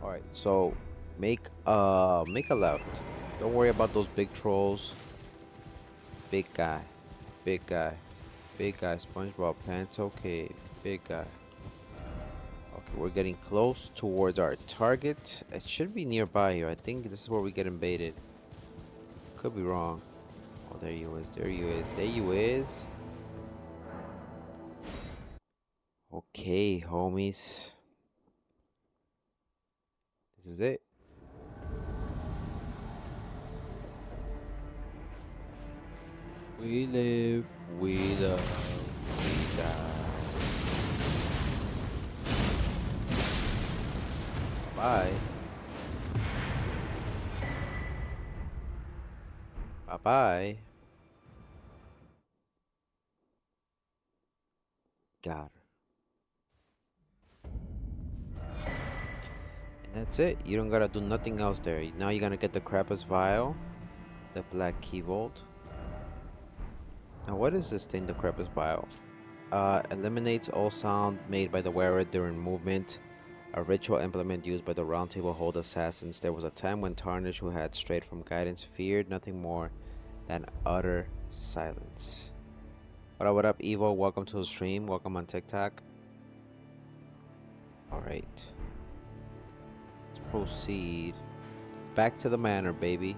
All right, so make a left. Don't worry about those big trolls. Big guy, big guy, big guy. SpongeBob Panto Cave. Big guy. Okay, we're getting close towards our target. It should be nearby here. I think this is where we get invaded. Could be wrong. Oh, there you is. There you is. There you is. Okay, homies. This is it. We live, we love, we die. Bye. Bye bye. Got her. And that's it. You don't gotta do nothing else there. Now you're gonna get the Krampus Vial, the Black Key Vault. Now what is this thing, the Krampus Vial? Eliminates all sound made by the wearer during movement. A ritual implement used by the Round Table Hold assassins. There was a time when Tarnish, who had strayed from guidance, feared nothing more than utter silence. What up, Evo? Welcome to the stream. Welcome on TikTok. Alright. Let's proceed. Back to the manor, baby.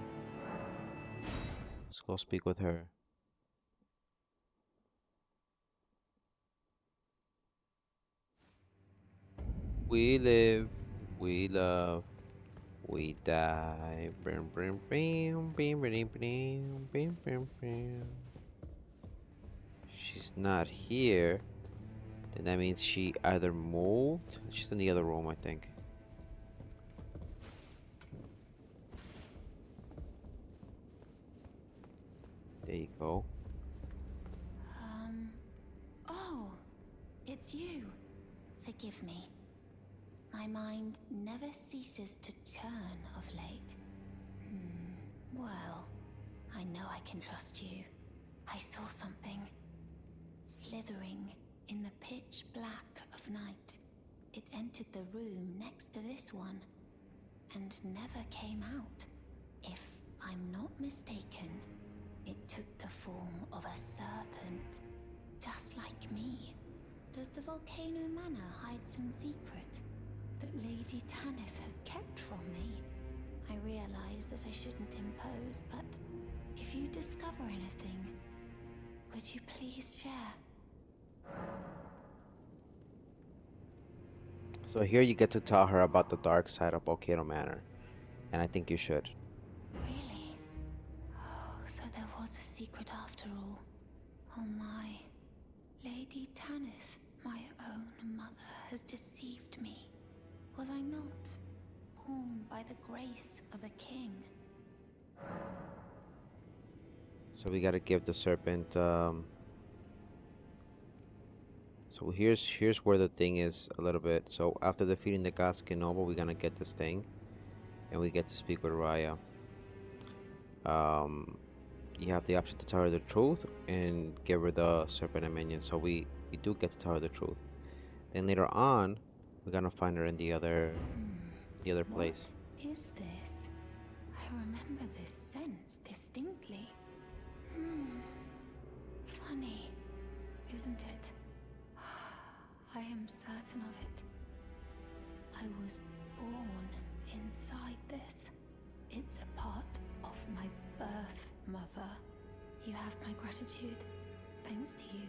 Let's go speak with her. We live, we love, we die. Brim, brim, brim, brim, brim, brim, brim, brim, brim. She's not here. Then that means she either moved. She's in the other room, I think. There you go. Oh, it's you. Forgive me. My mind never ceases to churn of late. Well, I know I can trust you. I saw something slithering in the pitch black of night. It entered the room next to this one and never came out. If I'm not mistaken, it took the form of a serpent, just like me. Does the Volcano Manor hide some secret that Lady Tanith has kept from me? I realize that I shouldn't impose, but if you discover anything, would you please share? So here you get to tell her about the dark side of Volcano Manor. And I think you should. Really? Oh, so there was a secret after all. Oh my. Lady Tanith, my own mother, has deceived me. Was I not born by the grace of a king? So we gotta give the serpent So here's where the thing is a little bit. So after defeating the god Skinoba, we're gonna get this thing, and we get to speak with Raya. Um, you have the option to tell her the truth and give her the serpent and minion. So we do get to tell her the truth. Then later on, we're gonna find her in the other place. What is this? I remember this scent distinctly. Funny, isn't it? I am certain of it. I was born inside this. It's a part of my birth, Mother. You have my gratitude. Thanks to you,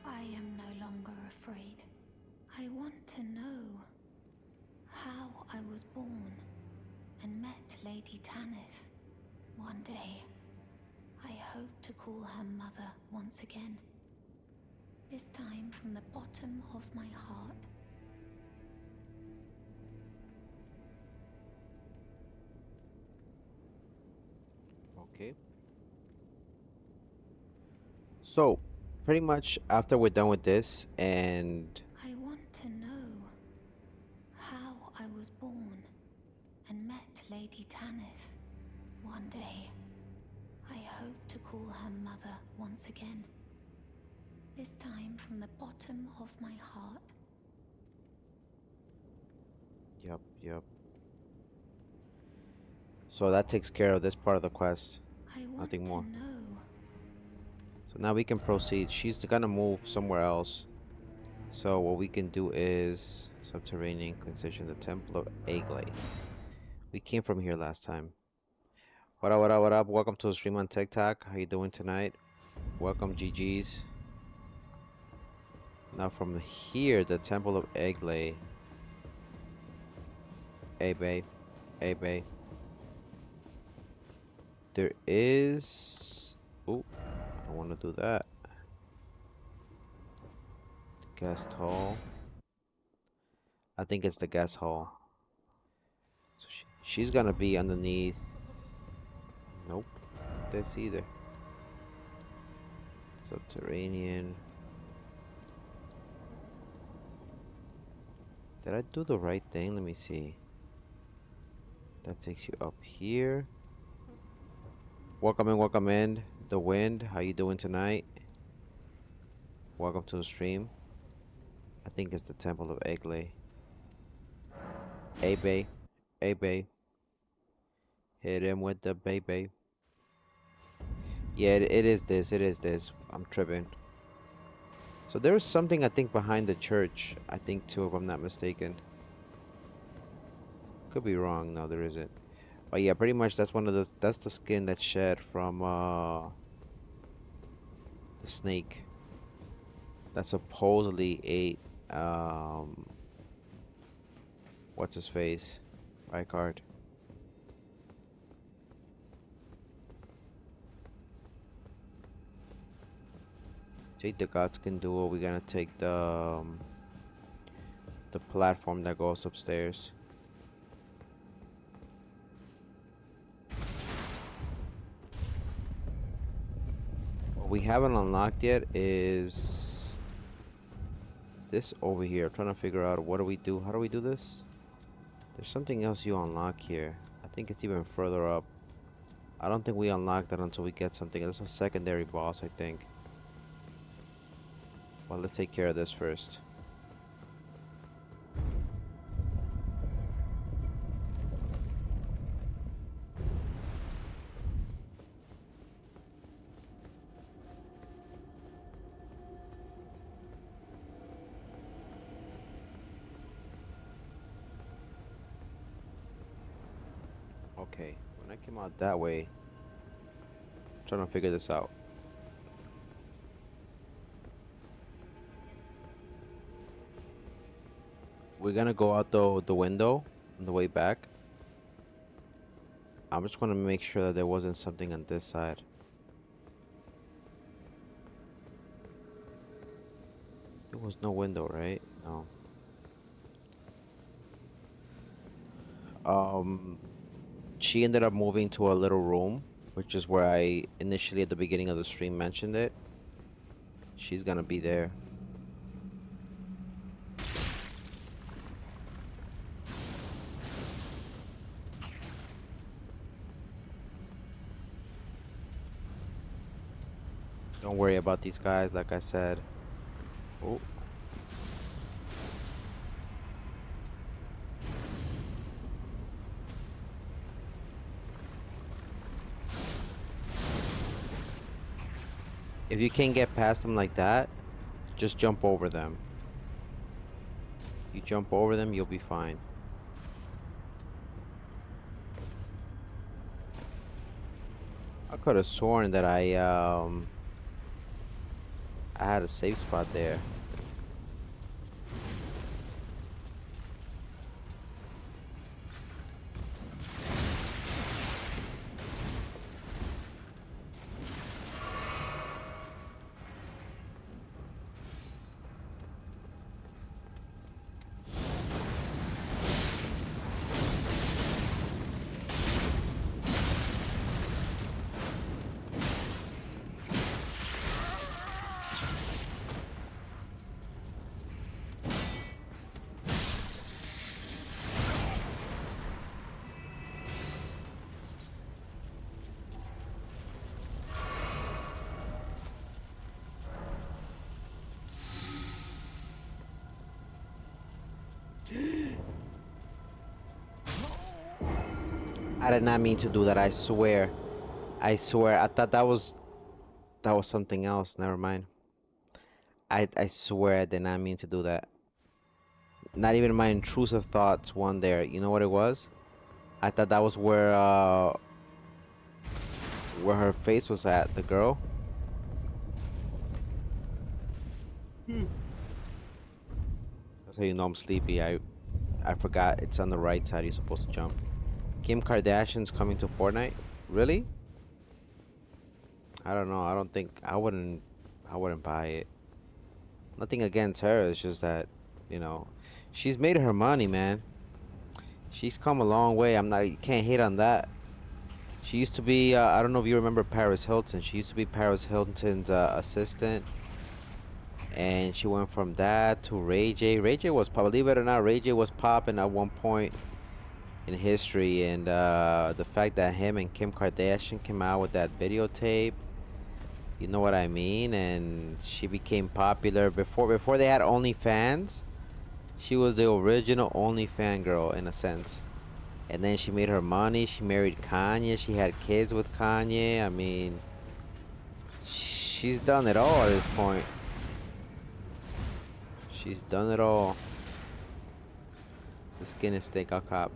I am no longer afraid. I want to know how I was born and met Lady Tanith. One day, I hope to call her mother once again. This time from the bottom of my heart. Okay. So pretty much after we're done with this, and I want to know how I was born and met Lady Tanith. One day, I hope to call her mother once again. This time from the bottom of my heart. yep. So that takes care of this part of the quest. I want Nothing to more. know. So now we can proceed. She's gonna move somewhere else. So what we can do is subterranean concession, the Temple of Agley. We came from here last time. What up, what up, what up? Welcome to the stream on TikTok. How you doing tonight? Welcome, GG's. Now from here, the Temple of Agley. Hey, babe. Hey, babe. There is... Oh, I don't want to do that. Guest hall. I think it's the guest hall. So she's gonna be underneath. Nope. This either. Subterranean. Did I do the right thing? Let me see. That takes you up here. Welcome in. The Wind. How you doing tonight? Welcome to the stream. I think it's the Temple of Egley. Hey, babe. Hey, babe. Hit him with the baby. Yeah, it is this. It is this. I'm tripping. So there is something I think behind the church. I think too, if I'm not mistaken. Could be wrong. No, there isn't. But yeah, pretty much that's one of the. That's the skin that's shed from the snake. That supposedly ate what's his face? Rykard. Take the Godskin duel. We're gonna take the platform that goes upstairs. What we haven't unlocked yet is this over here. I'm trying to figure out what do we do. How do we do this? There's something else you unlock here. I think it's even further up. I don't think we unlock that until we get something. It's a secondary boss, I think. Well, let's take care of this first. Okay, when I came out that way, I'm trying to figure this out. We're gonna go out the window on the way back. I'm just gonna make sure that there wasn't something on this side. There was no window, right? No. She ended up moving to a little room, which is where I initially at the beginning of the stream mentioned it. She's gonna be there. Don't worry about these guys, like I said. Oh, if you can't get past them like that, just jump over them. You jump over them, you'll be fine. I could have sworn that I had a safe spot there. I did not mean to do that, I swear. I swear. I thought that was something else. Never mind. I swear I did not mean to do that. Not even my intrusive thoughts won there. You know what it was? I thought that was where her face was at, the girl. That's how you know I'm sleepy. I forgot it's on the right side you're supposed to jump. Kim Kardashian's coming to Fortnite? Really? I don't know. I don't think I wouldn't buy it. Nothing against her, it's just that, you know, she's made her money, man. She's come a long way. You can't hate on that. She used to be, I don't know if you remember Paris Hilton. She used to be Paris Hilton's assistant. And she went from that to Ray J. Ray J was, believe it or not, Ray J was popping at one point in history. And the fact that him and Kim Kardashian came out with that videotape, you know what I mean? And she became popular before they had OnlyFans. She was the original OnlyFans girl in a sense. And then she made her money. She married Kanye. She had kids with Kanye. I mean, she's done it all at this point. She's done it all. The skin is thick, I'll cop.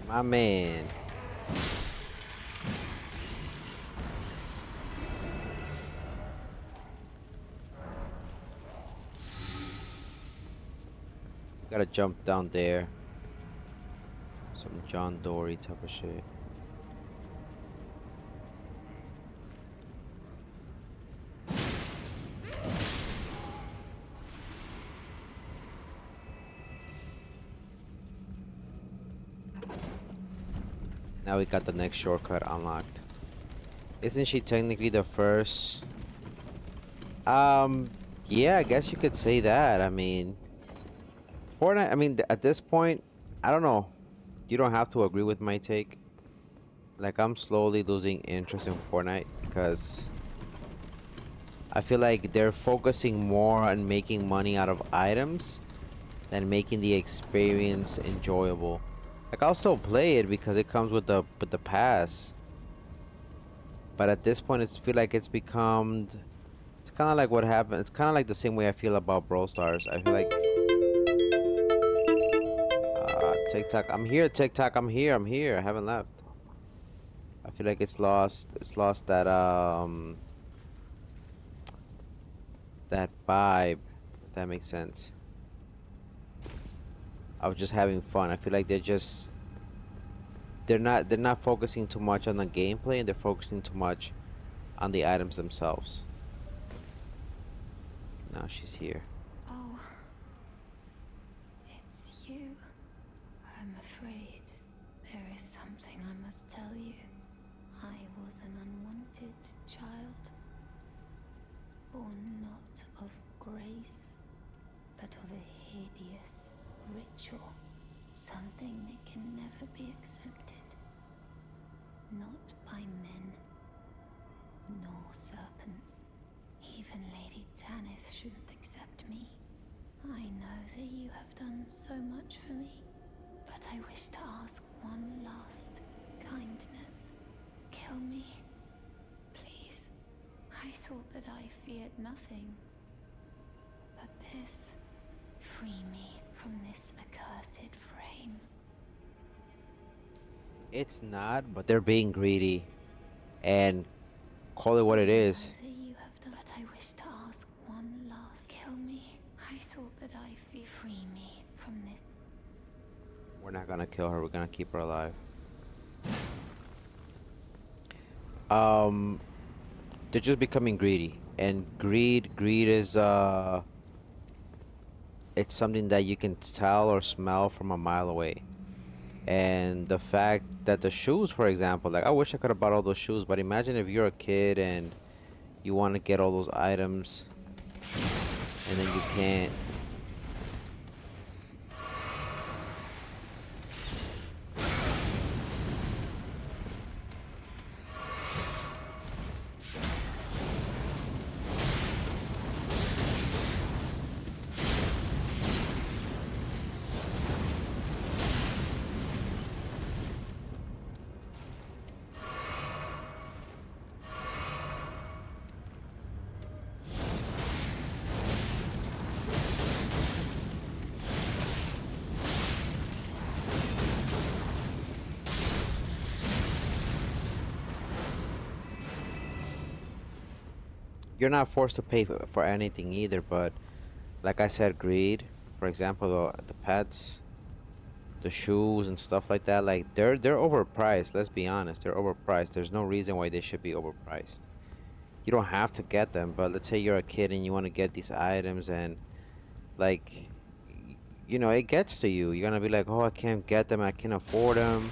My man. Gotta jump down there. Some John Dory type of shit. Now we got the next shortcut unlocked. Isn't she technically the first? Yeah, I guess you could say that. I mean, Fortnite, I mean, at this point, I don't know. You don't have to agree with my take. Like, I'm slowly losing interest in Fortnite because I feel like they're focusing more on making money out of items than making the experience enjoyable. Like, I'll still play it because it comes with the pass. But at this point, it's feel like it's become. It's kind of like what happened. It's kind of like the same way I feel about Brawl Stars. I feel like TikTok. I'm here, TikTok. I'm here. I'm here. I haven't left. I feel like it's lost. It's lost that vibe. If that makes sense. Of just having fun. I feel like they're not focusing too much on the gameplay and they're focusing too much on the items themselves. Now she's here. Oh, it's you. I'm afraid there is something I must tell you. I was an unwanted child, born not of grace, but of a hideous ritual, something that can never be accepted, not by men, nor serpents. Even Lady Tanith shouldn't accept me. I know that you have done so much for me, but I wish to ask one last kindness. Kill me, please. I thought that I feared nothing, but this, free me from this accursed frame. It's not, but they're being greedy. And call it what it is. I know that you have done, but I wish to ask one last. Kill me. I thought that I feared. Free me from this. We're not gonna kill her, we're gonna keep her alive. They're just becoming greedy. And greed is it's something that you can tell or smell from a mile away. And the fact that the shoes, for example, like I wish I could have bought all those shoes, but imagine if you're a kid and you want to get all those items and then you can't. You're not forced to pay for anything either, but like I said, greed. For example, the pets, the shoes and stuff like that, like they're overpriced. Let's be honest, they're overpriced. There's no reason why they should be overpriced. You don't have to get them, but let's say you're a kid and you want to get these items and like you know, it gets to you. You're gonna be like, oh, I can't get them, I can't afford them.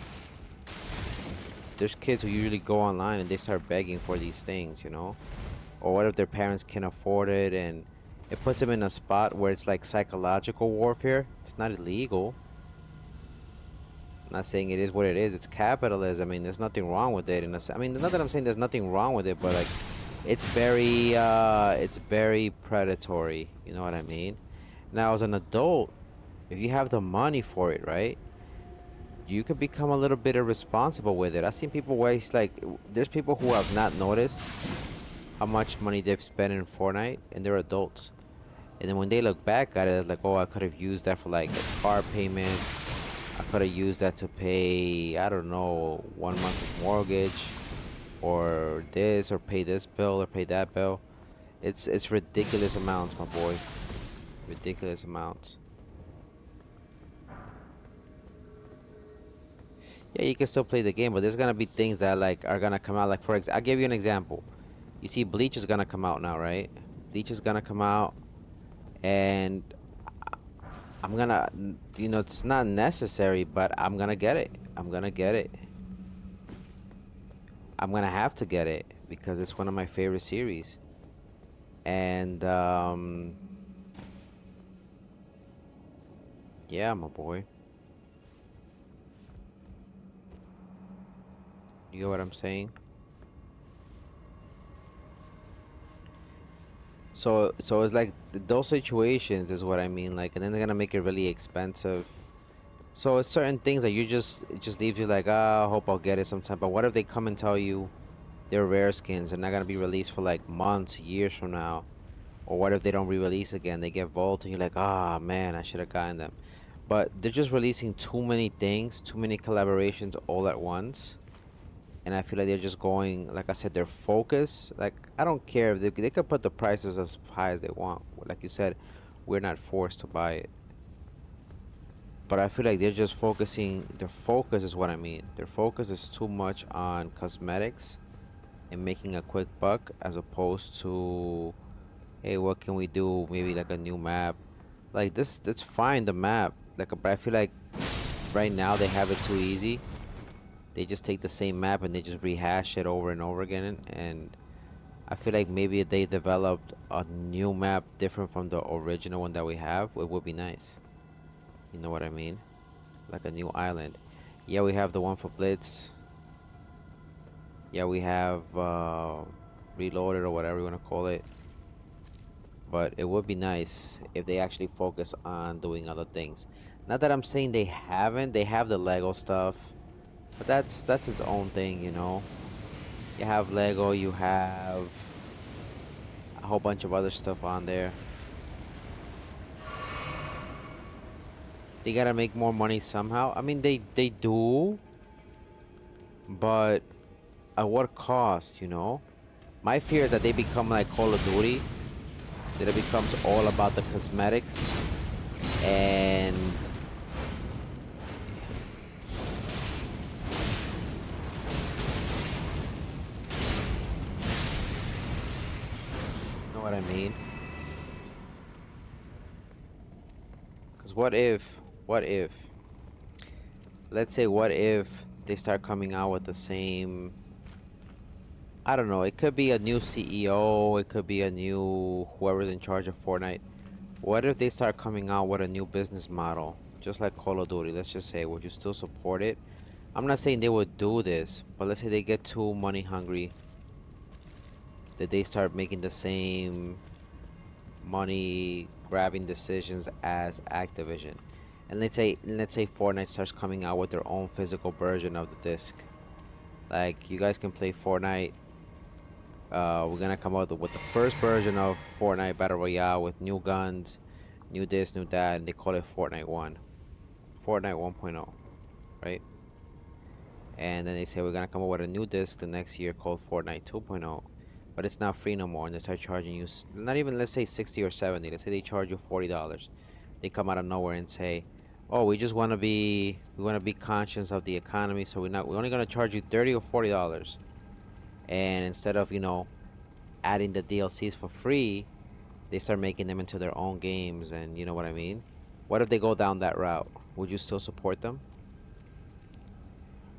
There's kids who usually go online and they start begging for these things, you know? Or what if their parents can afford it, and it puts them in a spot where it's like psychological warfare. It's not illegal. I'm not saying it is what it is. It's capitalism. I mean, there's nothing wrong with it. I mean, not that I'm saying there's nothing wrong with it, but like, it's very predatory. You know what I mean? Now, as an adult, if you have the money for it, right? You could become a little bit irresponsible with it. I've seen people waste like, there's people who have not noticed how much money they've spent in Fortnite, and they're adults. And then when they look back at it, it's like, oh, I could have used that for like a car payment. I could have used that to pay, I don't know, 1 month of mortgage, or this, or pay this bill, or pay that bill. It's ridiculous amounts, my boy. Ridiculous amounts. Yeah, you can still play the game, but there's gonna be things that like are gonna come out. Like for example, I'll give you an example. You see, Bleach is gonna come out now, right? Bleach is gonna come out, and I'm gonna, you know, it's not necessary, but I'm gonna get it. I'm gonna get it. I'm gonna have to get it because it's one of my favorite series. And yeah, my boy. You know what I'm saying? So it's like those situations is what I mean, like, and then they're gonna make it really expensive. So it's certain things that it just leaves you like, ah, I hope I'll get it sometime. But what if they come and tell you they're rare skins and not gonna be released for like months, years from now? Or what if they don't re-release again? They get vault and you're like, ah, man, I should have gotten them. But they're just releasing too many things, too many collaborations all at once. And I feel like they're just going, like I said, their focus. Like, I don't care if they could put the prices as high as they want. Like you said, we're not forced to buy it. But I feel like they're just focusing, their focus is what I mean. Their focus is too much on cosmetics and making a quick buck as opposed to, hey, what can we do? Maybe like a new map. Like this, that's fine, the map. Like, but I feel like right now they have it too easy. they just take the same map and they just rehash it over and over again. And I feel like maybe if they developed a new map different from the original one that we have, it would be nice. You know what I mean? Like a new island. Yeah, we have the one for Blitz. Yeah, we have Reloaded or whatever you want to call it. But it would be nice if they actually focus on doing other things. Not that I'm saying they haven't. They have the Lego stuff, but that's its own thing, you know. You have Lego, you have a whole bunch of other stuff on there. They gotta make more money somehow. I mean, they do, but at what cost, you know? My fear is that they become like Call of Duty, that it becomes all about the cosmetics and you know what I mean? Because what if, let's say, what if they start coming out with the same, I don't know, it could be a new CEO, it could be a new whoever's in charge of Fortnite. What if they start coming out with a new business model, just like Call of Duty? Let's just say, would you still support it? I'm not saying they would do this, but let's say they get too money hungry, that they start making the same money grabbing decisions as Activision. And let's say Fortnite starts coming out with their own physical version of the disc. Like, you guys can play Fortnite. We're gonna come out with the first version of Fortnite Battle Royale with new guns, new this, new that, and they call it Fortnite 1. Fortnite 1.0, right? And then they say we're gonna come up with a new disc the next year called Fortnite 2.0, but it's not free no more, and they start charging you not even, let's say, 60 or 70. Let's say they charge you $40. They come out of nowhere and say, "Oh, we want to be conscious of the economy, so we're only gonna charge you 30 or $40." And instead of, adding the DLCs for free, they start making them into their own games, and you know what I mean? What if they go down that route? Would you still support them?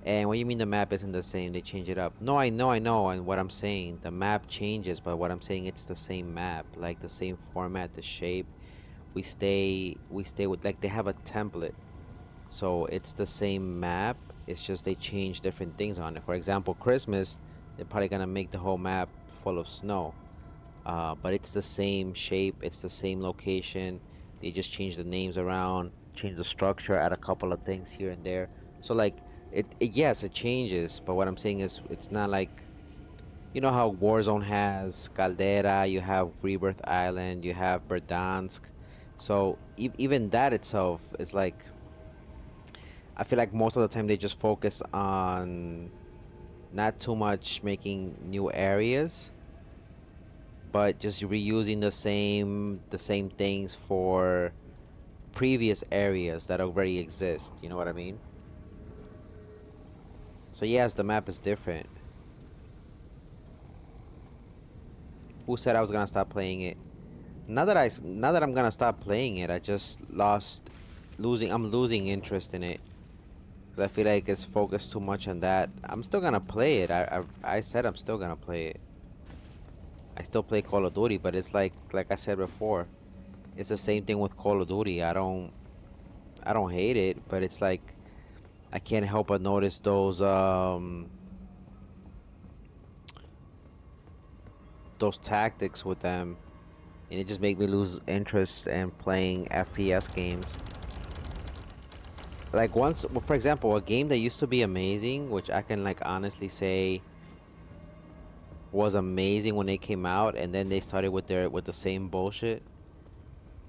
And what do you mean the map isn't the same? They change it up. No, I know. And what I'm saying, the map changes, but what I'm saying, it's the same map, like the same format, the shape. We stay with, like, they have a template, so it's the same map. It's just they change different things on it. For example, Christmas, they're probably gonna make the whole map full of snow. But it's the same shape, it's the same location. They just change the names around, change the structure, add a couple of things here and there. So like it yes, it changes, but what I'm saying is it's not like, you know how Warzone has Caldera, you have Rebirth Island, you have Verdansk. So even that itself is like, I feel like most of the time they just focus on not too much making new areas, but just reusing the same things for previous areas that already exist. You know what I mean? So yes, the map is different. Who said I was gonna stop playing it? Not that I'm gonna stop playing it. I just I'm losing interest in it because I feel like it's focused too much on that. I'm still gonna play it. I said I'm still gonna play it. I still play Call of Duty, but it's like I said before, it's the same thing with Call of Duty. I don't hate it, but it's like I can't help but notice those tactics with them, and it just make me lose interest in playing FPS games. Like once, well, for example, a game that used to be amazing, which I can like honestly say was amazing when they came out, and then they started with the same bullshit.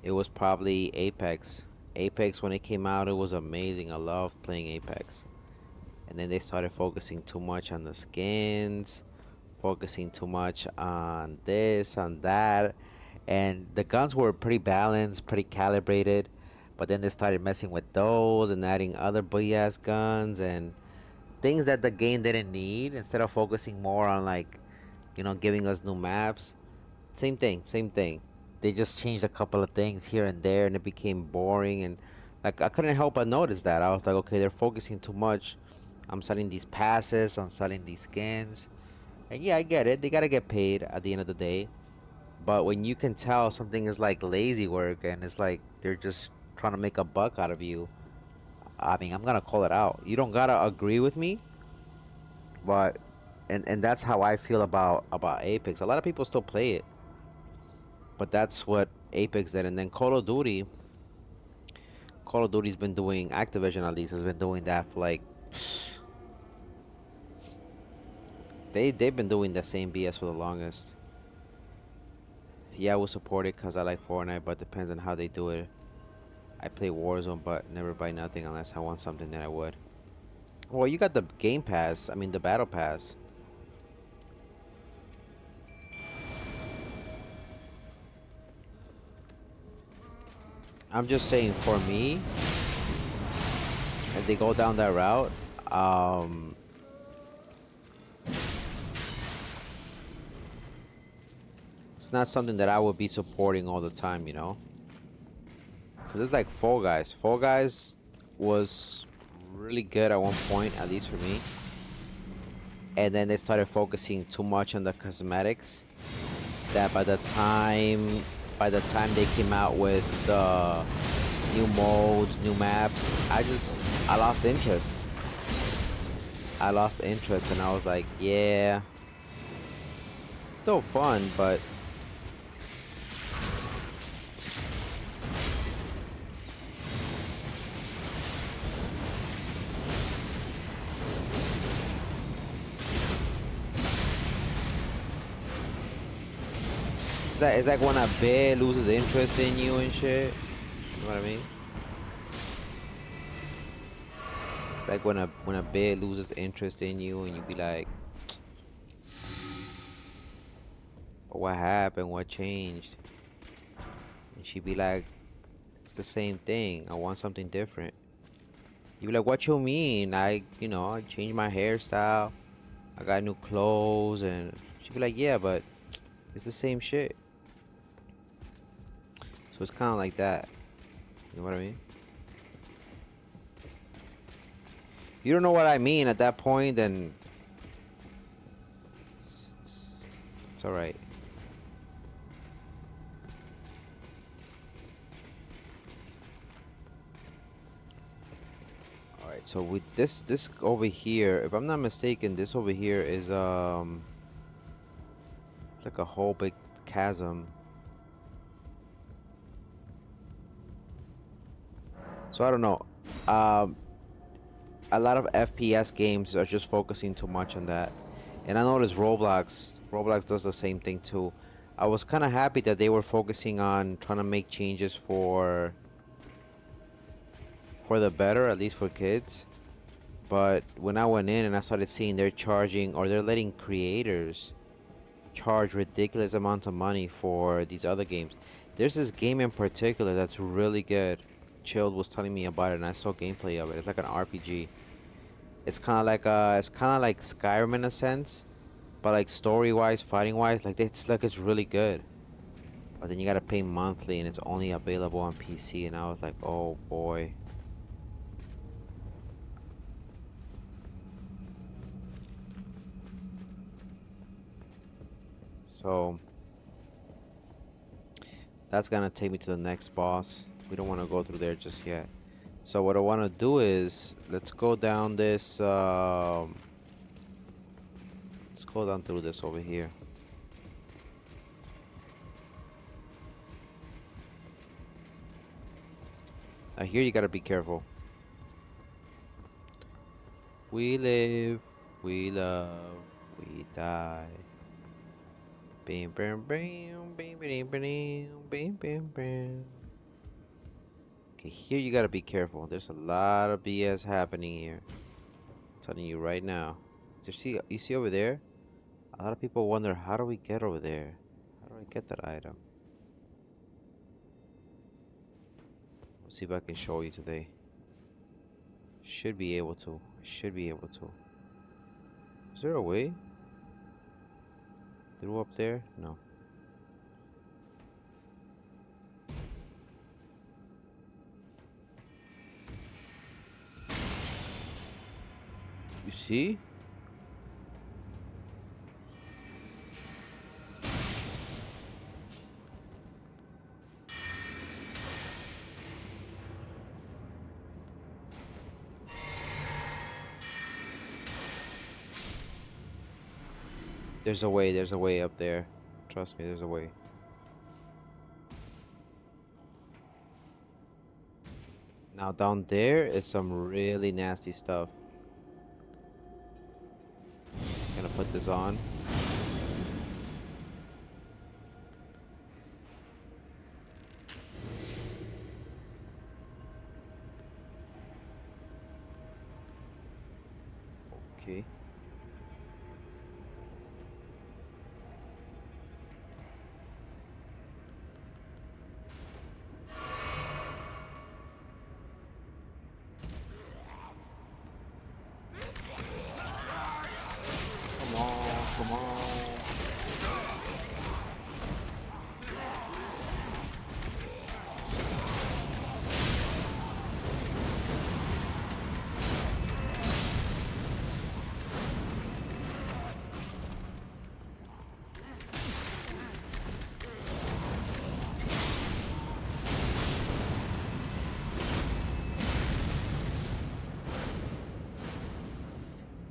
It was probably Apex. Apex, when it came out, it was amazing. I loved playing Apex. And then they started focusing too much on the skins, focusing too much on this, on that. And the guns were pretty balanced, pretty calibrated. But then they started messing with those and adding other booty ass guns and things that the game didn't need, instead of focusing more on, like, giving us new maps. Same thing, same thing. They just changed a couple of things here and there, and it became boring. And like I couldn't help but notice that. I was like, okay, they're focusing too much I'm selling these passes, I'm selling these skins. And yeah, I get it. They gotta get paid at the end of the day. But when you can tell something is like lazy work and it's like they're just trying to make a buck out of you, I mean, I'm gonna call it out. You don't gotta agree with me, but and that's how I feel about Apex. A lot of people still play it, but that's what Apex did. And then Call of Duty's been doing, Activision at least has been doing that for like they've been doing the same BS for the longest. Yeah, I will support it because I like Fortnite, but depends on how they do it. I play Warzone, but never buy nothing unless I want something that I would. Well, you got the Game Pass. I mean, the Battle Pass. I'm just saying, for me, if they go down that route, it's not something that I would be supporting all the time, you know? Because it's like Fall Guys. Fall Guys was really good at one point, at least for me. And then they started focusing too much on the cosmetics. That by the time they came out with the new modes, new maps, I lost interest. I lost interest and I was like, yeah, still fun, but it's like when a bear loses interest in you and shit. You know what I mean? It's like when a bear loses interest in you and you be like, what happened? What changed? And she be like, it's the same thing. I want something different. You be like, what you mean? I changed my hairstyle. I got new clothes, and she be like, yeah, but it's the same shit. So it's kind of like that. You know what I mean? You don't know what I mean at that point, then it's all right. All right. So with this over here, if I'm not mistaken, this over here is it's like a whole big chasm. So I don't know. Um, a lot of FPS games are just focusing too much on that. And I noticed Roblox does the same thing too. I was kind of happy that they were focusing on trying to make changes for the better, at least for kids. But when I went in and I started seeing they're charging or they're letting creators charge ridiculous amounts of money for these other games. There's this game in particular that's really good. Chilled was telling me about it and I saw gameplay of it. It's like an RPG. It's kind of like Skyrim in a sense, but like story-wise, fighting-wise, it's really good. But then you gotta pay monthly, and it's only available on PC. And I was like, oh boy. So that's gonna take me to the next boss. We don't want to go through there just yet. So what I want to do is let's go down this. Let's go down through this over here. Now here you gotta be careful. We live, we love, we die. Bam, bam, bam, bam, bam, bam, bam, bam, bam. Okay, here you gotta be careful. There's a lot of BS happening here. I'm telling you right now. You see over there? A lot of people wonder, how do we get over there? How do I get that item? Let's see if I can show you today. Should be able to. Should be able to. Is there a way? Through up there? No. See? There's a way up there. Trust me, there's a way. Now down there is some really nasty stuff. Gonna put this on. Okay. Come on, come on.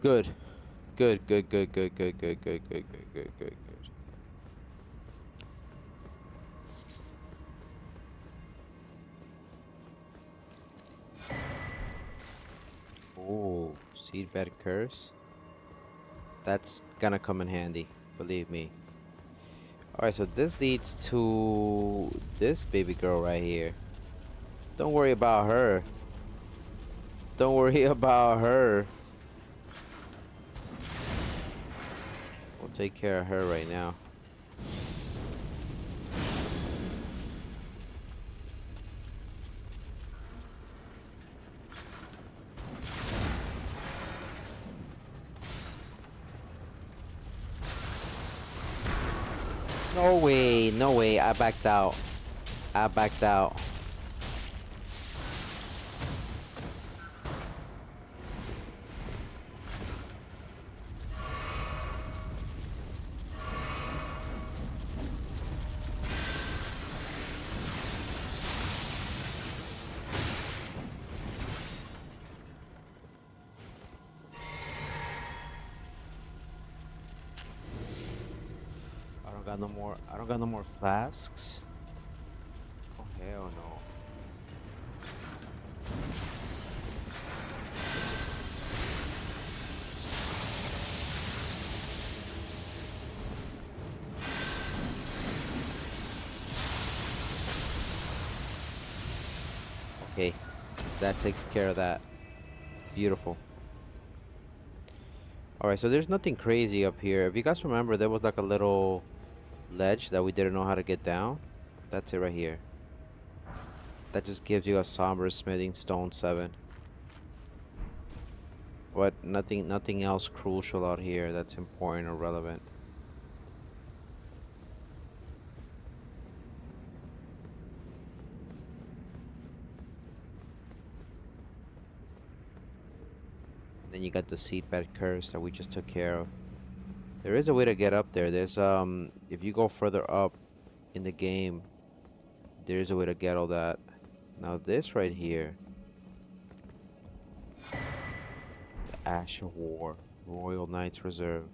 Good. Good, good, good, good, good, good, good, good, good, good, good, good. Oh, seedbed curse. That's gonna come in handy, believe me. Alright, so this leads to this baby girl right here. Don't worry about her. Don't worry about her. We'll take care of her right now. No way, no way, I backed out. I backed out. I don't got no more flasks. Oh hell no. Okay, that takes care of that. Beautiful. Alright, so there's nothing crazy up here. If you guys remember, there was like a little ledge that we didn't know how to get down. That's it right here. That just gives you a somber smithing stone 7. But nothing else crucial out here that's important or relevant. Then you got the seedbed curse that we just took care of. There is a way to get up there. There's if you go further up in the game, there is a way to get all that. Now this right here, the Ash of War, Royal Knights Reserve.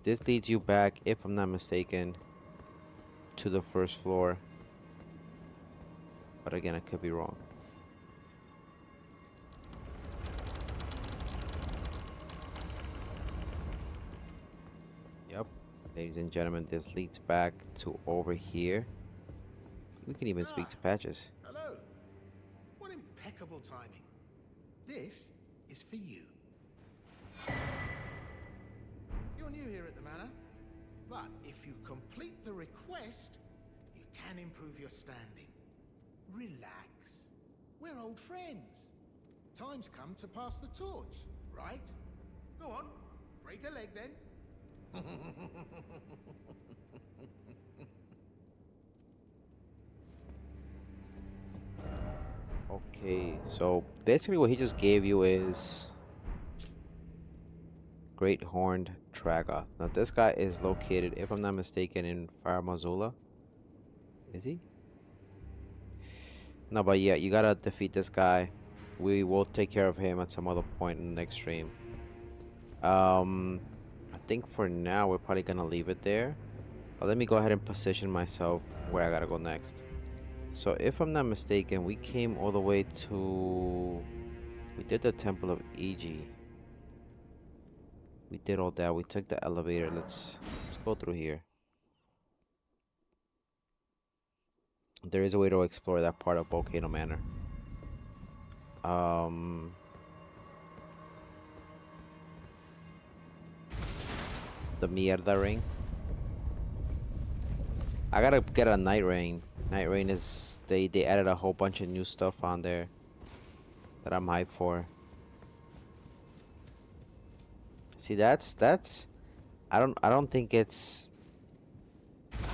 This leads you back, if I'm not mistaken, to the first floor. But again, I could be wrong. Yep, ladies and gentlemen, this leads back to over here. We can even speak to Patches. Hello. What impeccable timing. This is for you. You're new here at the manor, but if you complete the request, you can improve your standing. Relax. We're old friends. Time's come to pass the torch, right? Go on, break a leg then. Okay, so basically what he just gave you is Great Horned Tragoth. Now this guy is located, if I'm not mistaken, in Faramazula. Is he? No, but yeah, you gotta defeat this guy. We will take care of him at some other point in the next stream. I think for now we're probably gonna leave it there. But let me go ahead and position myself where I gotta go next. So if I'm not mistaken, we came all the way to... We did the Temple of Iji. We did all that. We took the elevator. Let's go through here. There is a way to explore that part of Volcano Manor. Um, the Mierda Ring. I gotta get a Night Rain. Night Rain is they added a whole bunch of new stuff on there that I'm hyped for. See, that's I don't think it's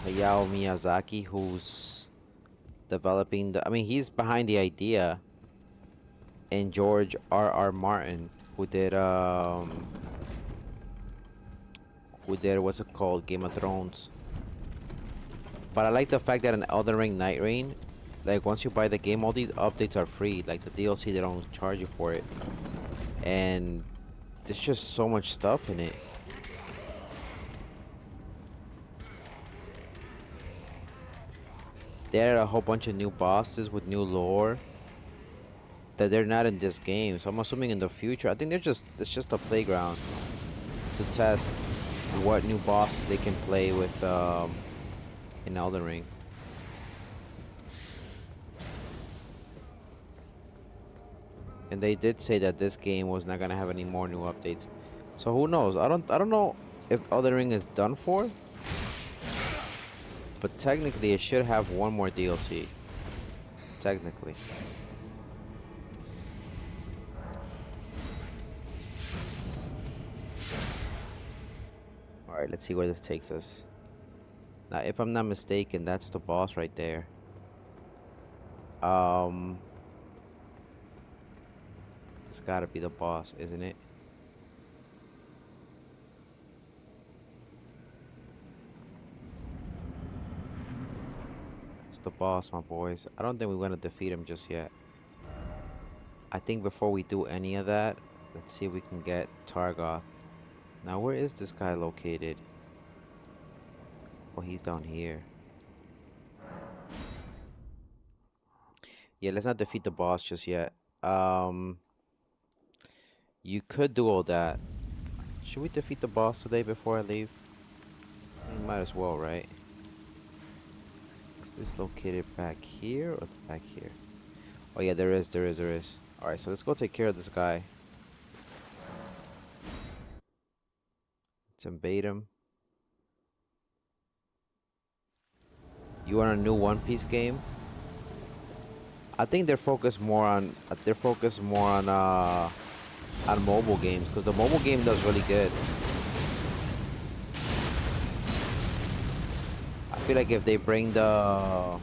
Hayao Miyazaki who's developing the. I mean, he's behind the idea, and George R. Martin who did what's it called, Game of Thrones. But I like the fact that in Elden Ring Night Rain, like once you buy the game, all these updates are free. Like the DLC, they don't charge you for it, and there's just so much stuff in it. They added a whole bunch of new bosses with new lore that they're not in this game. So I'm assuming in the future, I think it's just a playground to test what new bosses they can play with in Elden Ring. And they did say that this game was not gonna have any more new updates. So who knows? I don't know if Elden Ring is done for, but technically it should have one more DLC. Technically. Alright, let's see where this takes us. Now, if I'm not mistaken, that's the boss right there. It's gotta be the boss, isn't it? It's the boss, my boys. I don't think we're gonna defeat him just yet. I think before we do any of that, let's see if we can get Targoth. Now, where is this guy located? Oh, he's down here. Yeah, let's not defeat the boss just yet. You could do all that. Should we defeat the boss today before I leave? We might as well, right? Is this located back here or back here? Oh yeah, there is. Alright, so let's go take care of this guy. Let's invade him. You want a new One Piece game? I think they're focused more on mobile games, because the mobile game does really good. I feel like if they bring the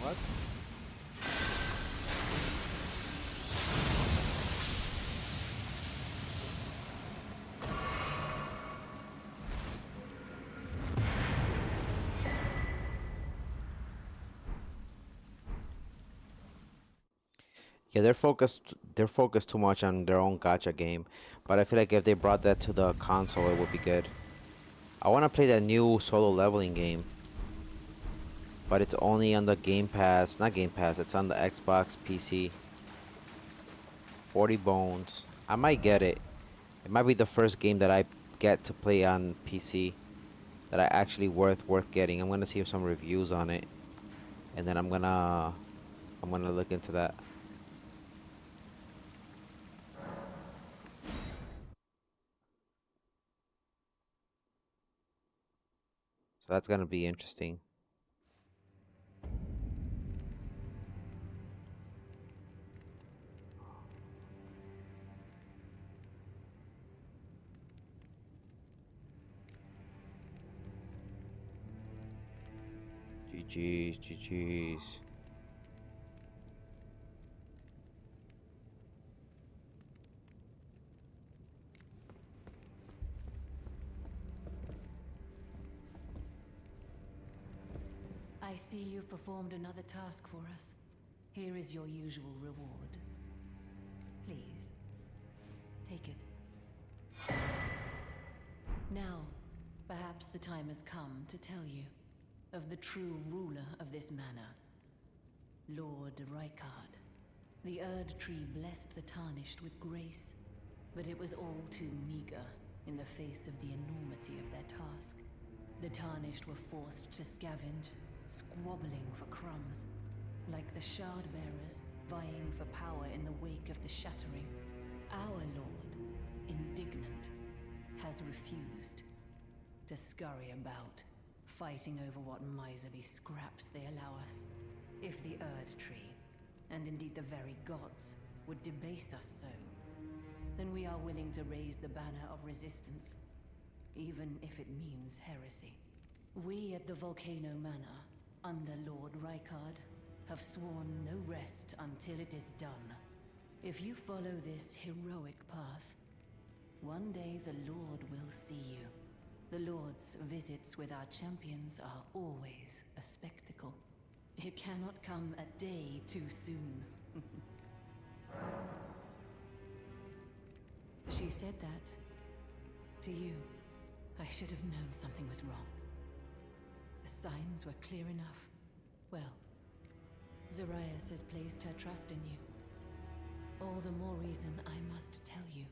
what? Yeah, they're focused too much on their own gacha game, but I feel like if they brought that to the console, it would be good. I want to play that new solo leveling game, but it's only on the Game Pass, not Game Pass, it's on the Xbox PC. 40 bones. I might get it. It might be the first game that I get to play on PC that I actually worth getting. I'm gonna see some reviews on it, and then I'm gonna look into that. So that's gonna be interesting. GG's, GG's. I see you've performed another task for us. Here is your usual reward. Please, take it. Now, perhaps the time has come to tell you of the true ruler of this manor, Lord Rykard. The Erd Tree blessed the Tarnished with grace, but it was all too meager in the face of the enormity of their task. The Tarnished were forced to scavenge, squabbling for crumbs, like the Shard Bearers vying for power in the wake of the Shattering. Our Lord, indignant, has refused to scurry about, fighting over what miserly scraps they allow us. If the Erd Tree, and indeed the very gods, would debase us so, then we are willing to raise the banner of resistance, even if it means heresy. We at the Volcano Manor, under Lord Rykard, have sworn no rest until it is done. If you follow this heroic path, one day the Lord will see you. The Lord's visits with our champions are always a spectacle. It cannot come a day too soon. She said that to you. I should have known something was wrong. The signs were clear enough. Well, Zarias has placed her trust in you. All the more reason I must tell you